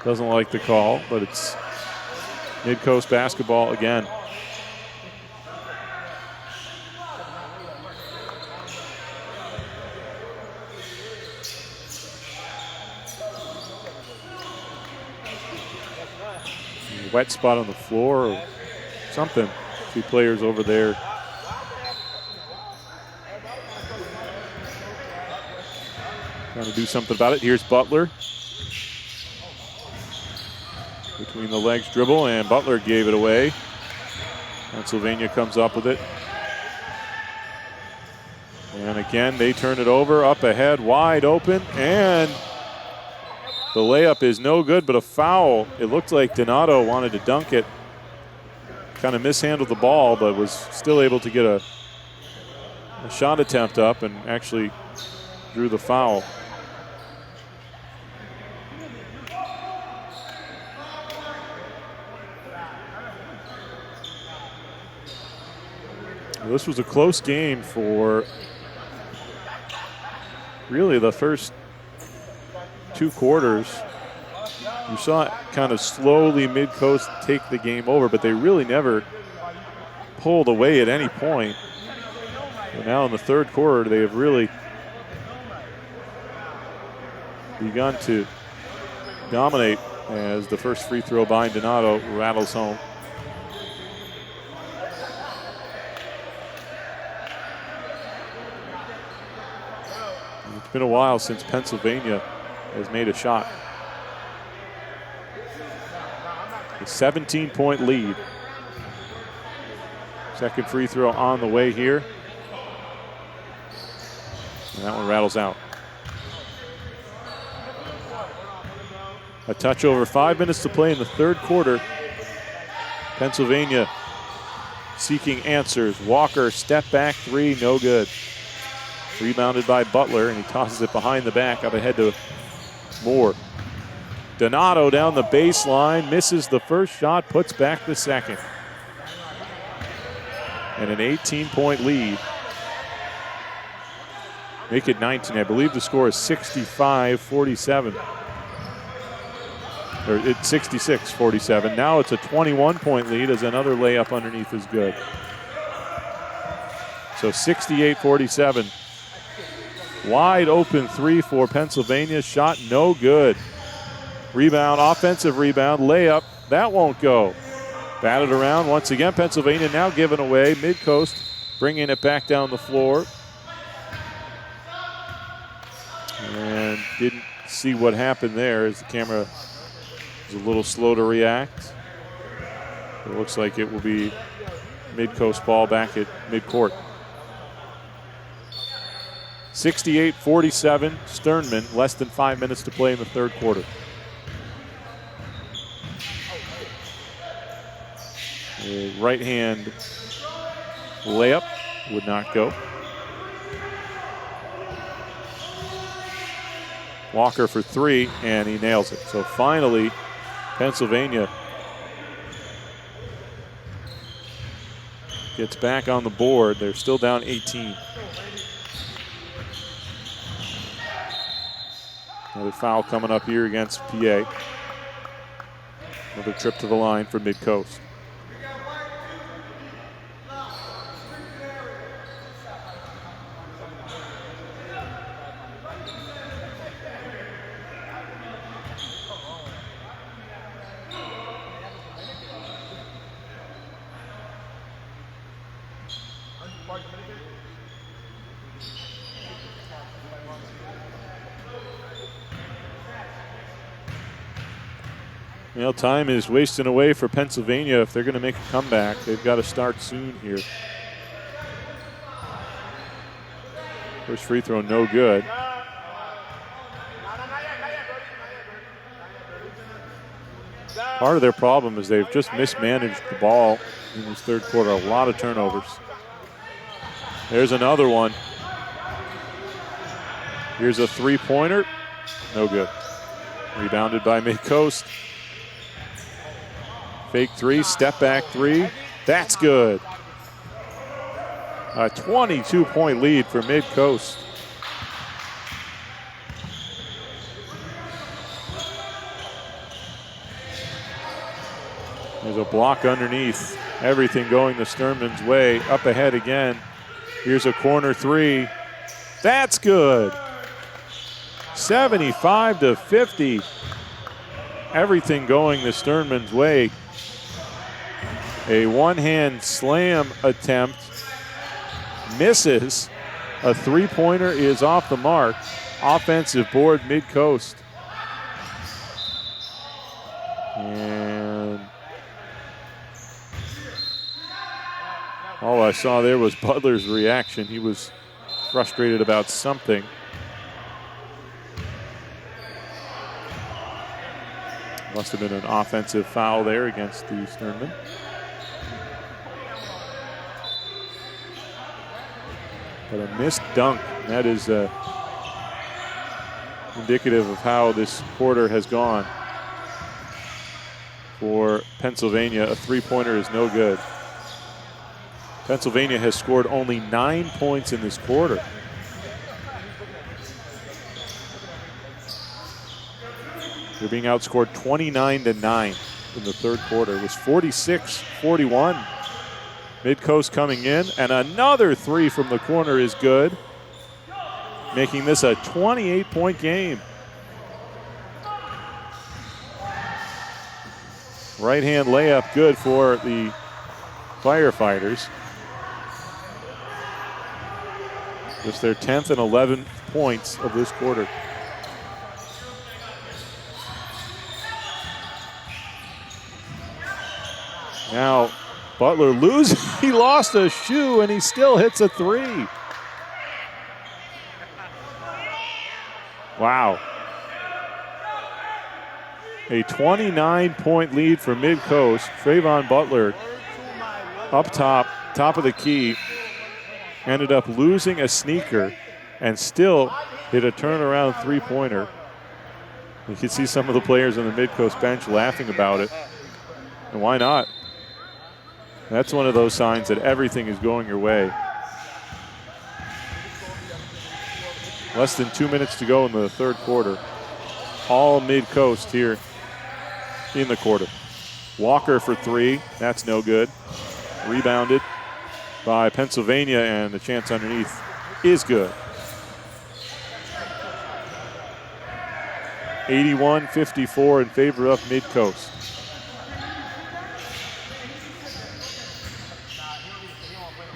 doesn't like the call, but it's Midcoast basketball again. Wet spot on the floor or something. Two players over there. trying to do something about it. Here's Butler. Between the legs dribble, and Butler gave it away. Pennsylvania comes up with it. And again, they turn it over, up ahead, wide open, and the layup is no good, but a foul. It looked like Donato wanted to dunk it. Kind of mishandled the ball, but was still able to get a shot attempt up and actually drew the foul. Well, this was a close game for really the first 2 quarters. You saw it kind of slowly Midcoast take the game over, but they really never pulled away at any point. And now in the third quarter, they have really begun to dominate as the first free throw by Donato rattles home. It's been a while since Pennsylvania has made a shot. A 17-point lead. Second free throw on the way here. And that one rattles out. A touch over 5 minutes to play in the third quarter. Pennsylvania seeking answers. Walker, step back 3, no good. Rebounded by Butler, and he tosses it behind the back, up ahead to Moore. Donato down the baseline, misses the first shot, puts back the second. And an 18-point lead. Make it 19. I believe the score is 65-47. Or it's 66-47. Now it's a 21-point lead as another layup underneath is good. So 68-47. Wide open 3 for Pennsylvania. Shot no good. Rebound, offensive rebound, layup. That won't go. Batted around once again. Pennsylvania now giving away. Midcoast bringing it back down the floor. And didn't see what happened there as the camera was a little slow to react. It looks like it will be Midcoast ball back at midcourt. 68-47, Sternmen, less than 5 minutes to play in the third quarter. A right-hand layup would not go. Walker for 3, and he nails it. So finally, Pennsylvania gets back on the board. They're still down 18. Another foul coming up here against PA. Another trip to the line for Midcoast. You know, time is wasting away for Pennsylvania. If they're going to make a comeback, they've got to start soon here. First free throw, no good. Part of their problem is they've just mismanaged the ball in this third quarter. A lot of turnovers. There's another one. Here's a three-pointer. No good. Rebounded by Midcoast. Fake 3, step back 3. That's good. A 22-point lead for Midcoast. There's a block underneath. Everything going the Sternmen's way. Up ahead again. Here's a corner 3. That's good. 75-50. Everything going the Sternmen's way. A one-hand slam attempt misses. A three-pointer is off the mark. offensive board, Midcoast. And all I saw there was Butler's reaction. He was frustrated about something. Must have been an offensive foul there against the Sternmen. But a missed dunk. That is indicative of how this quarter has gone. For Pennsylvania, a three-pointer is no good. Pennsylvania has scored only 9 points in this quarter. They're being outscored 29-9 in the third quarter. It was 46-41. Midcoast coming in, and another three from the corner is good, making this a 28-point game. Right-hand layup good for the Firefighters. Just their 10th and 11th points of this quarter. Now, Butler loses. He lost a shoe, and he still hits a three. Wow. A 29-point lead for Midcoast. Trayvon Butler up top of the key, ended up losing a sneaker and still hit a turnaround three-pointer. You can see some of the players on the Midcoast bench laughing about it. And why not? That's one of those signs that everything is going your way. Less than 2 minutes to go in the third quarter. All Midcoast here in the quarter. Walker for three. That's no good. Rebounded by Pennsylvania, and the chance underneath is good. 81-54 in favor of Midcoast.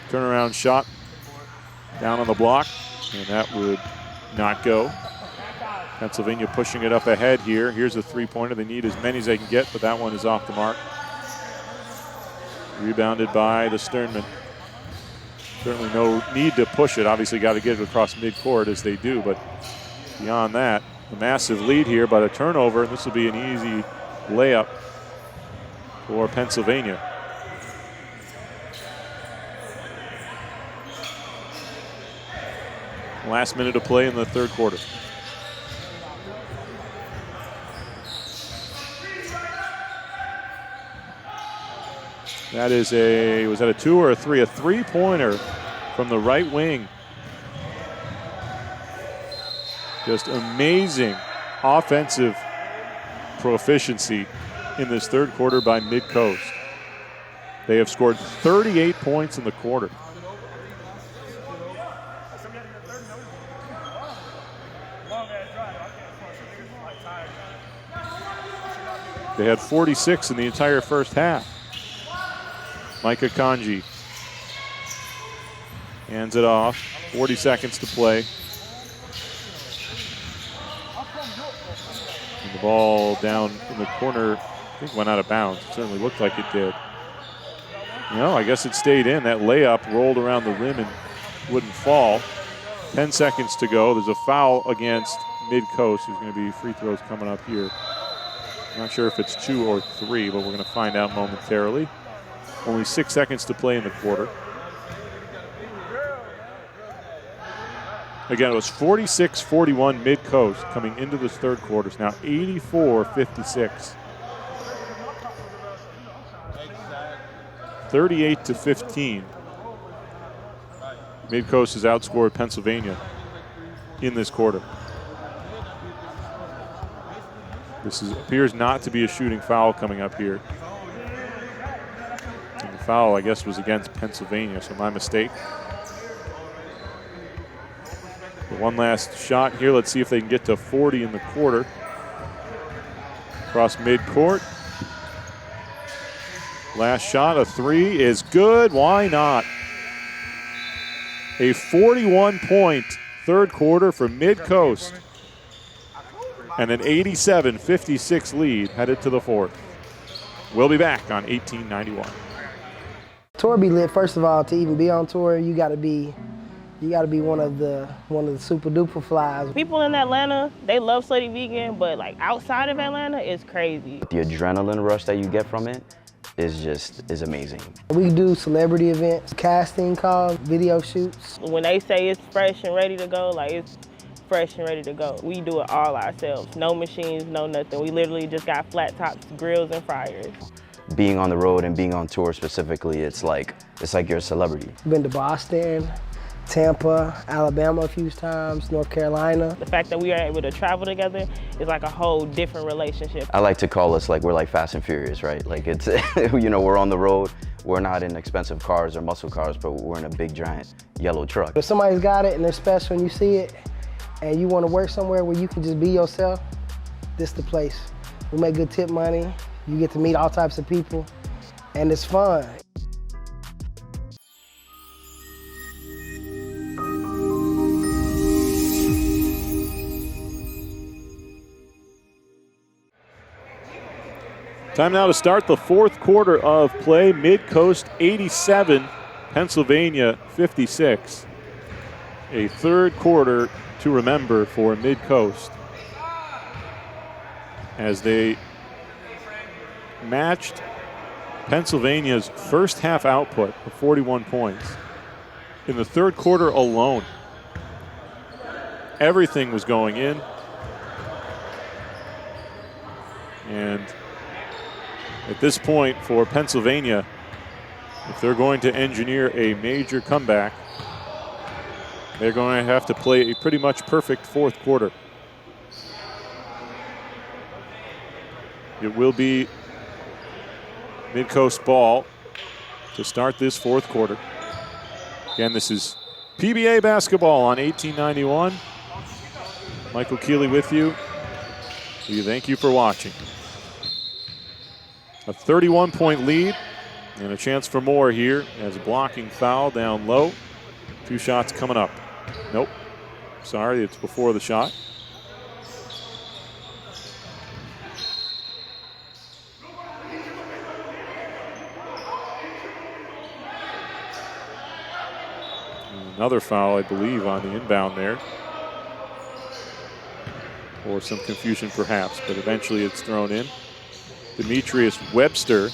Turnaround shot down on the block, and that would not go. Pennsylvania pushing it up ahead here. Here's a three-pointer. They need as many as they can get, but that one is off the mark. Rebounded by the Sternmen. Certainly no need to push it. Obviously got to get it across midcourt as they do, but beyond that, a massive lead here, but a turnover, and this will be an easy layup for Pennsylvania. Last minute of play in the third quarter. That is was that a two or a three? A three-pointer from the right wing. Just amazing offensive proficiency in this third quarter by Midcoast. They have scored 38 points in the quarter. They had 46 in the entire first half. Micah Kanji hands it off. 40 seconds to play. And the ball down in the corner, I think went out of bounds. It certainly looked like it did. No, I guess it stayed in. That layup rolled around the rim and wouldn't fall. 10 seconds to go. There's a foul against Midcoast. There's going to be free throws coming up here. Not sure if it's 2 or 3, but we're going to find out momentarily. Only 6 seconds to play in the quarter. Again, it was 46-41 Midcoast coming into this third quarter. It's now 84-56. 38-15. Midcoast has outscored Pennsylvania in this quarter. This appears not to be a shooting foul coming up here. And the foul, I guess, was against Pennsylvania, so my mistake. But one last shot here. Let's see if they can get to 40 in the quarter. Across midcourt. Last shot, a three is good. Why not? A 41-point third quarter for Midcoast. And an 87-56 lead headed to the fourth. We'll be back on 1891. Tour be lit. First of all, to even be on tour, you got to be one of the super duper flies. People in Atlanta, they love Slutty Vegan, but like outside of Atlanta, it's crazy. The adrenaline rush that you get from it is amazing. We do celebrity events, casting calls, video shoots. When they say it's fresh and ready to go, like it's fresh and ready to go. We do it all ourselves. No machines, no nothing. We literally just got flat tops, grills, and fryers. Being on the road and being on tour specifically, it's like you're a celebrity. Been to Boston, Tampa, Alabama a few times, North Carolina. The fact that we are able to travel together is like a whole different relationship. I like to call us like we're like Fast and Furious, right? Like it's, you know, we're on the road. We're not in expensive cars or muscle cars, but we're in a big giant yellow truck. If somebody's got it and they're special and you see it, and you want to work somewhere where you can just be yourself, this is the place. We make good tip money, you get to meet all types of people, and it's fun. Time now to start the fourth quarter of play. Midcoast 87, Pennsylvania 56. A third quarter to remember for Midcoast as they matched Pennsylvania's first half output of 41 points. In the third quarter alone, everything was going in, and at this point for Pennsylvania, if they're going to engineer a major comeback, they're going to have to play a pretty much perfect fourth quarter. It will be Midcoast ball to start this fourth quarter. Again, this is PBA basketball on 1891. Michael Keeley with you. Thank you for watching. A 31-point lead and a chance for more here as a blocking foul down low. 2 shots coming up. Nope. Sorry, it's before the shot. Another foul, I believe, on the inbound there. Or some confusion perhaps, but eventually it's thrown in. Demetrius Webster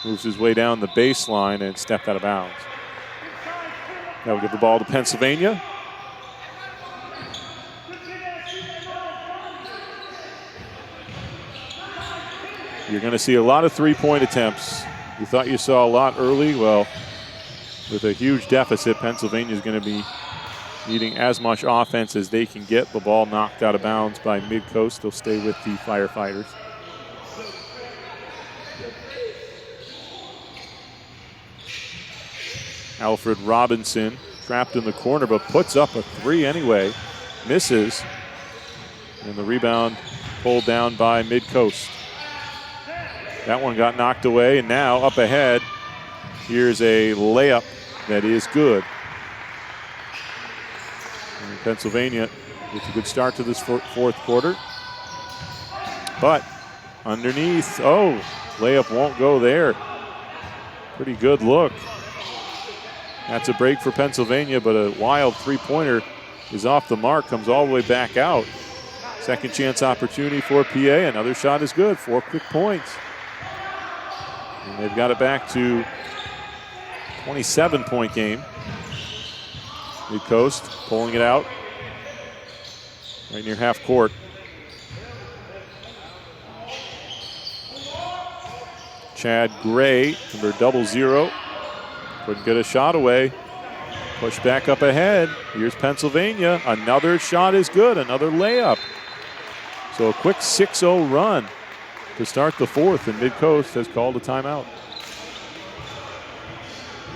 moves his way down the baseline and stepped out of bounds. That will give the ball to Pennsylvania. You're going to see a lot of three-point attempts. You thought you saw a lot early. Well, with a huge deficit, Pennsylvania is going to be needing as much offense as they can get. The ball knocked out of bounds by Midcoast. They'll stay with the Firefighters. Alfred Robinson trapped in the corner, but puts up a 3 anyway. Misses. And the rebound pulled down by Midcoast. That one got knocked away, and now up ahead, here's a layup that is good. And Pennsylvania gets a good start to this fourth quarter. But underneath, layup won't go there. Pretty good look. That's a break for Pennsylvania, but a wild three-pointer is off the mark, comes all the way back out. Second chance opportunity for PA. Another shot is good. 4 quick points. And they've got it back to 27-point game. Midcoast pulling it out right near half court. Chad Gray, number 00. Couldn't get a shot away. Push back up ahead. Here's Pennsylvania. Another shot is good. Another layup. So a quick 6-0 run to start the fourth, and Midcoast has called a timeout.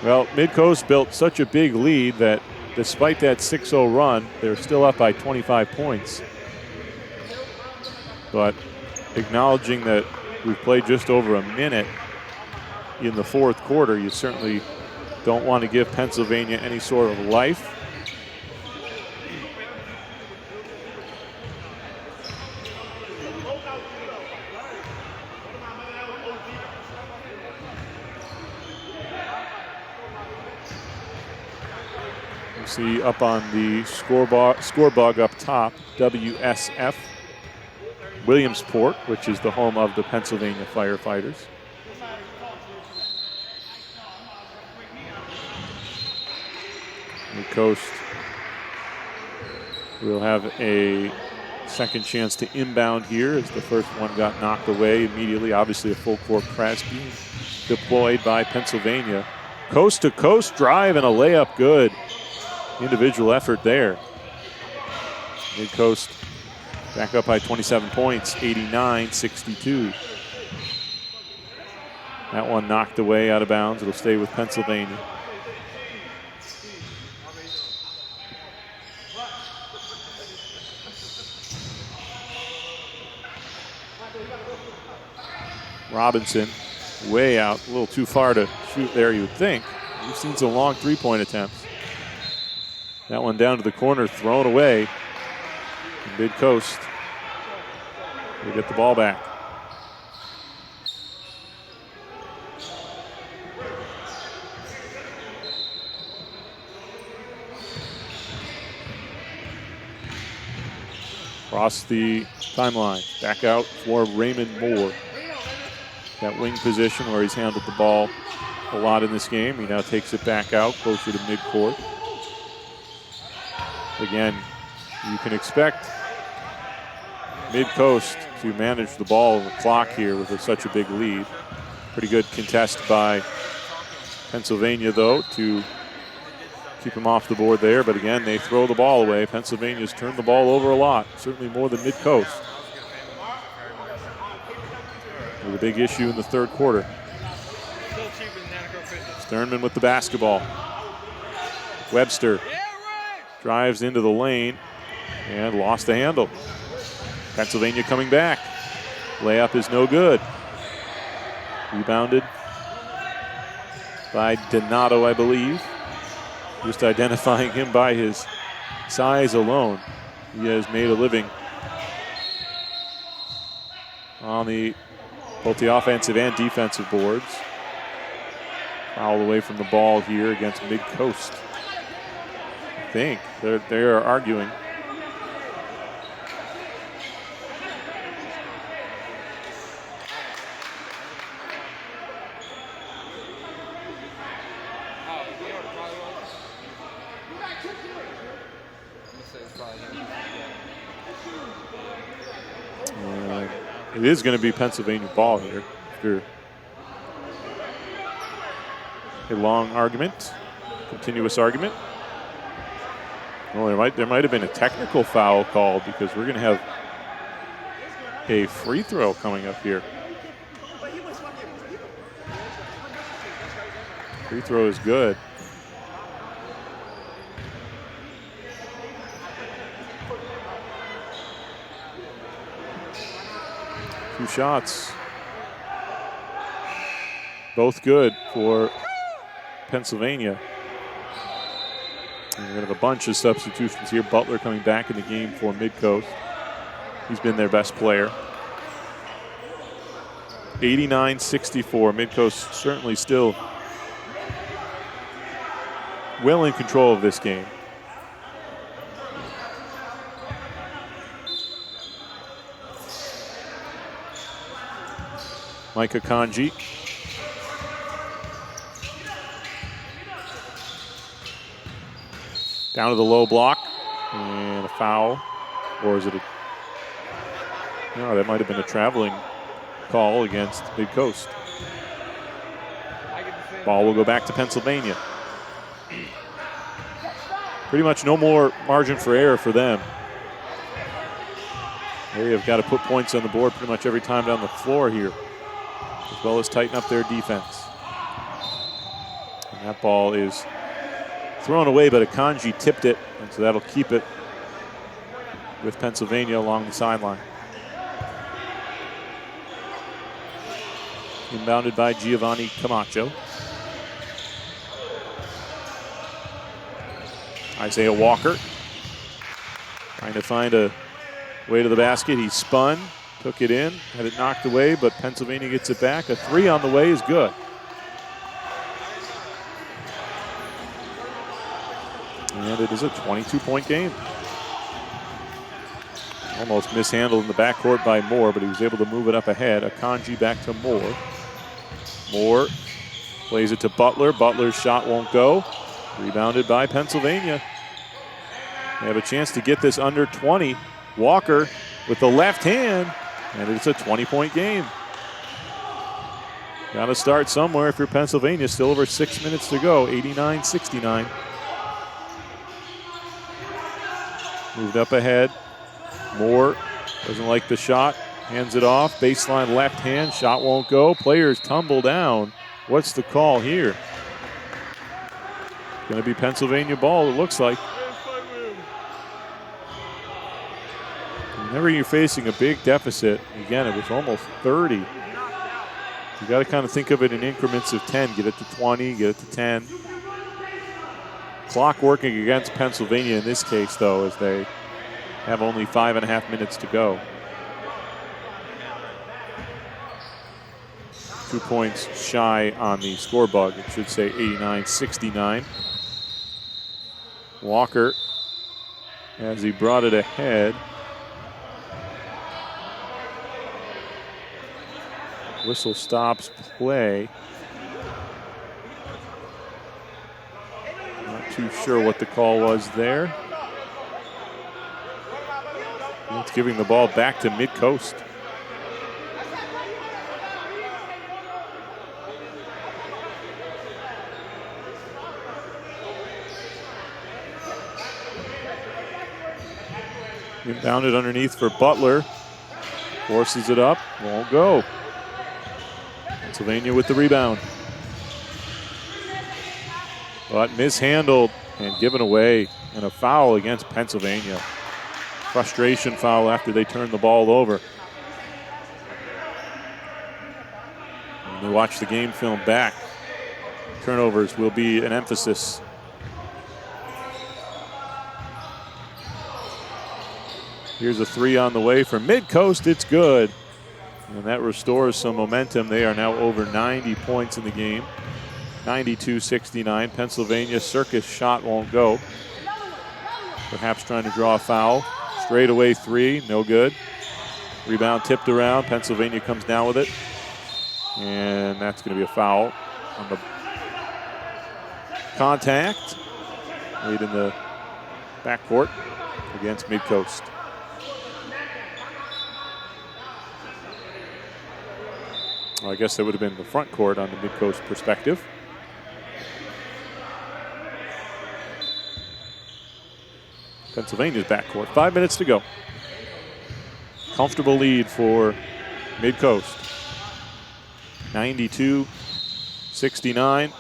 Well, Midcoast built such a big lead that despite that 6-0 run, they're still up by 25 points. But acknowledging that we've played just over a minute in the fourth quarter, you certainly don't want to give Pennsylvania any sort of life. You see up on the scorebug up top, WSF Williamsport, which is the home of the Pennsylvania Firefighters. Midcoast will have a second chance to inbound here as the first one got knocked away immediately. Obviously a full court press being deployed by Pennsylvania. Coast to coast drive and a layup good. Individual effort there. Midcoast back up by 27 points, 89-62. That one knocked away out of bounds. It'll stay with Pennsylvania. Robinson way out, a little too far to shoot there, you would think. We've seen some long three-point attempts. That one down to the corner, thrown away. Midcoast will get the ball back. Across the timeline, back out for Raymond Moore. That wing position where he's handled the ball a lot in this game. He now takes it back out closer to midcourt. Again, you can expect Midcoast to manage the ball and the clock here with such a big lead. Pretty good contest by Pennsylvania, though, to keep him off the board there. But again, they throw the ball away. Pennsylvania's turned the ball over a lot, certainly more than Midcoast. With a big issue in the third quarter. Sternmen with the basketball. Webster drives into the lane and lost the handle. Pennsylvania coming back. Layup is no good. Rebounded by Donato, I believe. Just identifying him by his size alone. He has made a living on both the offensive and defensive boards. Foul away from the ball here against Midcoast. I think they are arguing. It is going to be Pennsylvania ball here after a long argument, continuous argument. Well, there might have been a technical foul called because we're going to have a free throw coming up here. Free throw is good. Two shots. Both good for Pennsylvania. And we're going to have a bunch of substitutions here. Butler coming back in the game for Midcoast. He's been their best player. 89-64. Midcoast certainly still well in control of this game. Micah Kanji. Down to the low block. And a foul. Or is it a... No, that might have been a traveling call against Midcoast. Ball will go back to Pennsylvania. Pretty much no more margin for error for them. They have got to put points on the board pretty much every time down the floor here, as well as tighten up their defense. And that ball is thrown away, but Akanji tipped it, and so that'll keep it with Pennsylvania along the sideline. Inbounded by Giovanni Camacho. Isaiah Walker trying to find a way to the basket. He spun, took it in, had it knocked away, but Pennsylvania gets it back. A three on the way is good. And it is a 22-point game. Almost mishandled in the backcourt by Moore, but he was able to move it up ahead. Akanji back to Moore. Moore plays it to Butler. Butler's shot won't go. Rebounded by Pennsylvania. They have a chance to get this under 20. Walker with the left hand, and it's a 20-point game. Got to start somewhere if you're Pennsylvania. Still over 6 minutes to go, 89-69. Moved up ahead. Moore doesn't like the shot, hands it off. Baseline left hand, shot won't go. Players tumble down. What's the call here? Going to be Pennsylvania ball, it looks like. Whenever you're facing a big deficit, again, it was almost 30. You got to kind of think of it in increments of 10. Get it to 20, get it to 10. Clock working against Pennsylvania in this case, though, as they have only 5.5 minutes to go. 2 points shy on the score bug. It should say 89-69. Walker, as he brought it ahead. Whistle stops play. Not too sure what the call was there. It's giving the ball back to Midcoast. Inbounded underneath for Butler. Forces it up, won't go. Pennsylvania with the rebound. But mishandled and given away, and a foul against Pennsylvania. Frustration foul after they turned the ball over. And they watch the game film back. Turnovers will be an emphasis. Here's a three on the way for Midcoast. It's good. And that restores some momentum. They are now over 90 points in the game. 92-69. Pennsylvania circus shot won't go. Perhaps trying to draw a foul. Straightaway three, no good. Rebound tipped around. Pennsylvania comes down with it. And that's going to be a foul on the contact made in the backcourt against Midcoast. Well, I guess that would have been the front court on the Midcoast perspective. Pennsylvania's backcourt. 5 minutes to go. Comfortable lead for Midcoast. 92-69.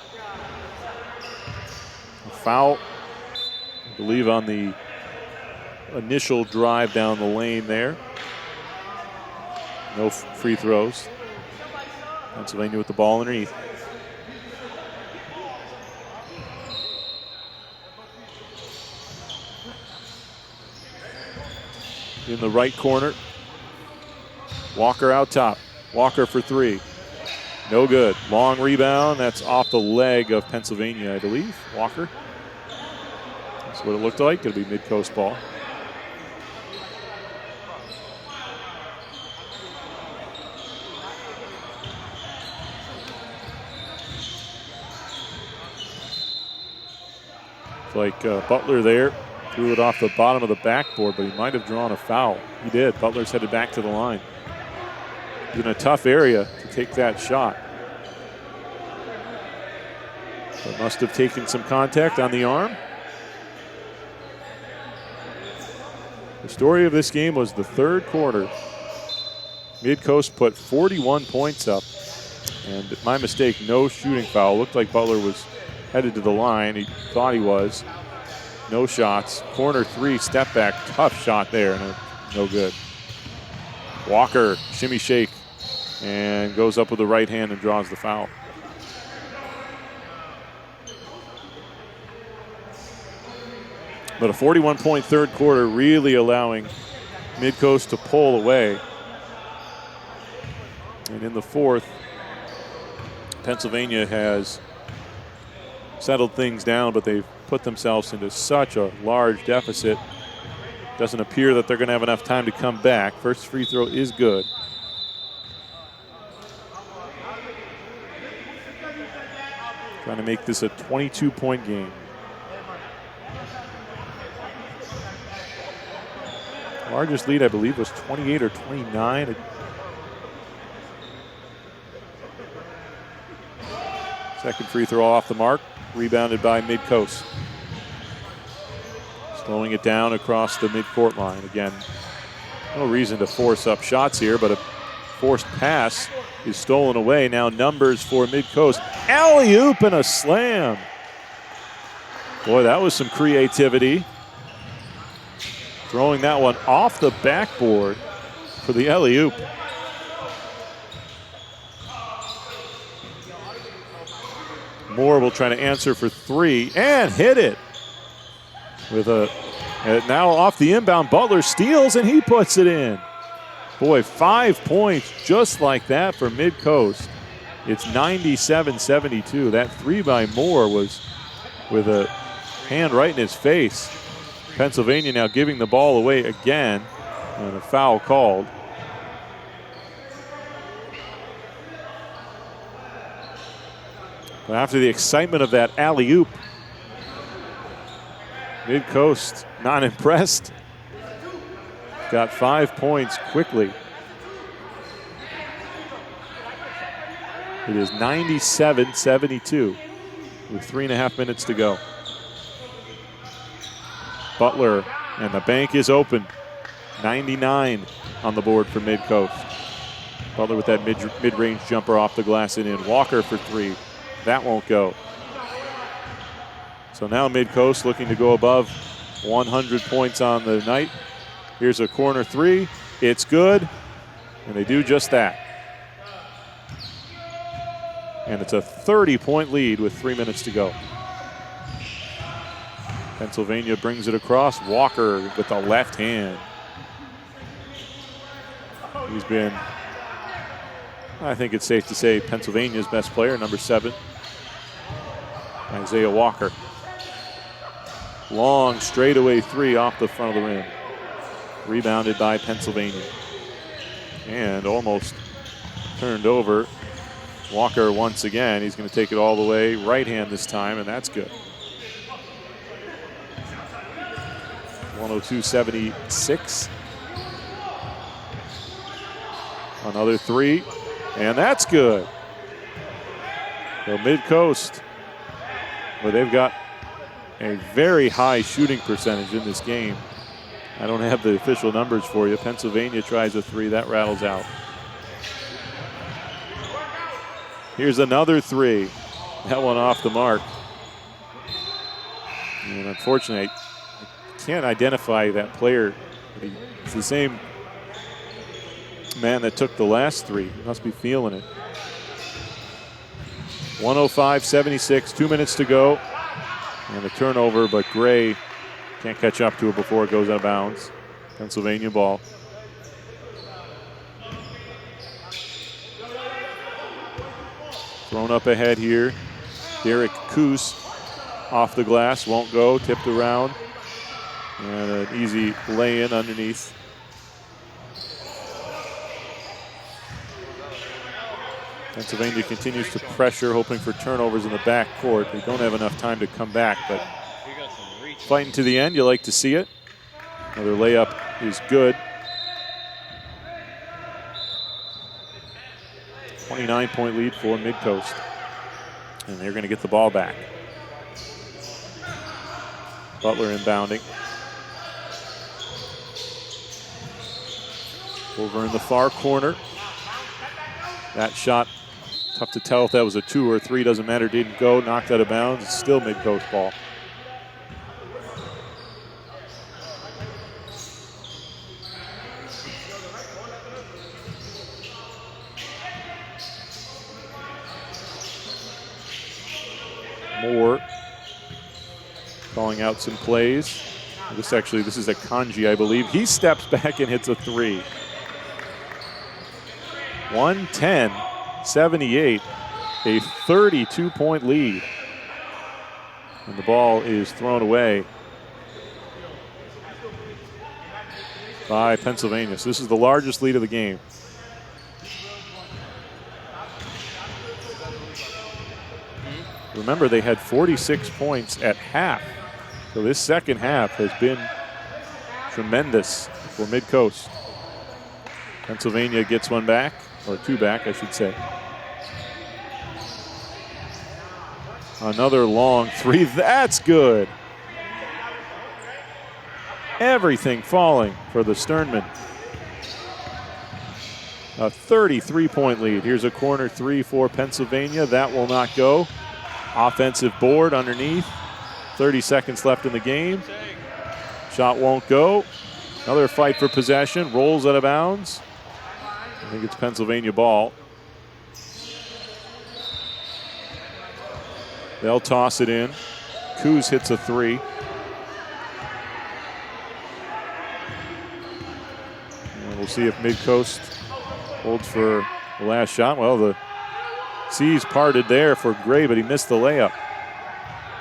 A foul, I believe, on the initial drive down the lane there. No free throws. Pennsylvania with the ball underneath. In the right corner. Walker out top. Walker for three. No good. Long rebound. That's off the leg of Pennsylvania, I believe. Walker. That's what it looked like. It'll be Midcoast ball. Like Butler there, threw it off the bottom of the backboard, but he might have drawn a foul. He did. Butler's headed back to the line. He's in a tough area to take that shot. But must have taken some contact on the arm. The story of this game was the third quarter. Midcoast put 41 points up. And my mistake, no shooting foul. Looked like Butler was headed to the line. He thought he was. No shots. Corner three, step back. Tough shot there. No good. Walker, shimmy shake, and goes up with the right hand and draws the foul. But a 41-point third quarter, really allowing Midcoast to pull away. And in the fourth, Pennsylvania has settled things down, but they've put themselves into such a large deficit. Doesn't appear that they're going to have enough time to come back. First free throw is good. Trying to make this a 22-point game. Largest lead, I believe, was 28 or 29. Second free throw off the mark, rebounded by Midcoast. Slowing it down across the midcourt line. Again, no reason to force up shots here, but a forced pass is stolen away. Now numbers for Midcoast. Alley-oop and a slam. Boy, that was some creativity. Throwing that one off the backboard for the alley-oop. Moore will try to answer for three and hit it. With now off the inbound, Butler steals and he puts it in. Boy, 5 points just like that for Midcoast. It's 97-72. That three by Moore was with a hand right in his face. Pennsylvania now giving the ball away again, and a foul called. But after the excitement of that alley-oop, Midcoast not impressed. Got 5 points quickly. It is 97-72 with 3.5 minutes to go. Butler, and the bank is open. 99 on the board for Midcoast. Butler with that mid-range jumper off the glass and in. Walker for three. That won't go. So now Midcoast looking to go above 100 points on the night. Here's a corner three. It's good. And they do just that. And it's a 30-point lead with 3 minutes to go. Pennsylvania brings it across. Walker with the left hand. He's been, I think it's safe to say, Pennsylvania's best player, number 7, Isaiah Walker. Long straightaway three off the front of the rim. Rebounded by Pennsylvania. And almost turned over. Walker once again. He's going to take it all the way. Right hand this time, and that's good. 102-76. Another three, and that's good. So Midcoast, well, they've got a very high shooting percentage in this game. I don't have the official numbers for you. Pennsylvania tries a three, that rattles out. Here's another three. That one off the mark. And unfortunately, I can't identify that player. It's the same man that took the last three. He must be feeling it. 105-76, 2 minutes to go. And a turnover, but Gray can't catch up to it before it goes out of bounds. Pennsylvania ball. Thrown up ahead here. Derek Coos off the glass, won't go, tipped around. And an easy lay-in underneath. Pennsylvania continues to pressure, hoping for turnovers in the back court. They don't have enough time to come back, but fighting to the end, you like to see it. Another layup is good. 29-point lead for Midcoast. And they're going to get the ball back. Butler inbounding. Over in the far corner. That shot, tough to tell if that was a 2 or 3, doesn't matter, didn't go, knocked out of bounds. It's still Midcoast ball. Moore calling out some plays. This is a Kanji, I believe. He steps back and hits a three. 110-78, a 32-point lead. And the ball is thrown away by Pennsylvania. So this is the largest lead of the game. Remember, they had 46 points at half. So this second half has been tremendous for Midcoast. Pennsylvania gets one back, or two back, I should say. Another long three. That's good. Everything falling for the Sternmen. A 33-point lead. Here's a corner three for Pennsylvania. That will not go. Offensive board underneath. 30 seconds left in the game. Shot won't go. Another fight for possession. Rolls out of bounds. I think it's Pennsylvania ball. They'll toss it in. Coos hits a three. And we'll see if Midcoast holds for the last shot. Well, the seas parted there for Gray, but he missed the layup.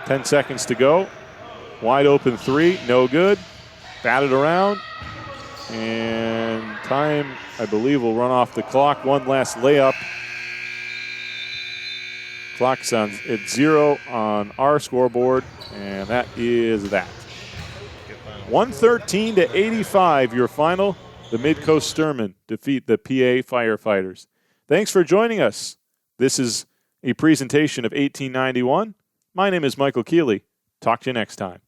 10 seconds to go. Wide open three, no good. Batted around. And time, I believe, will run off the clock. One last layup. Clock's on at 0 on our scoreboard, and that is that. 113-85, your final. The Midcoast Sternmen defeat the PA Firefighters. Thanks for joining us. This is a presentation of 1891. My name is Michael Keeley. Talk to you next time.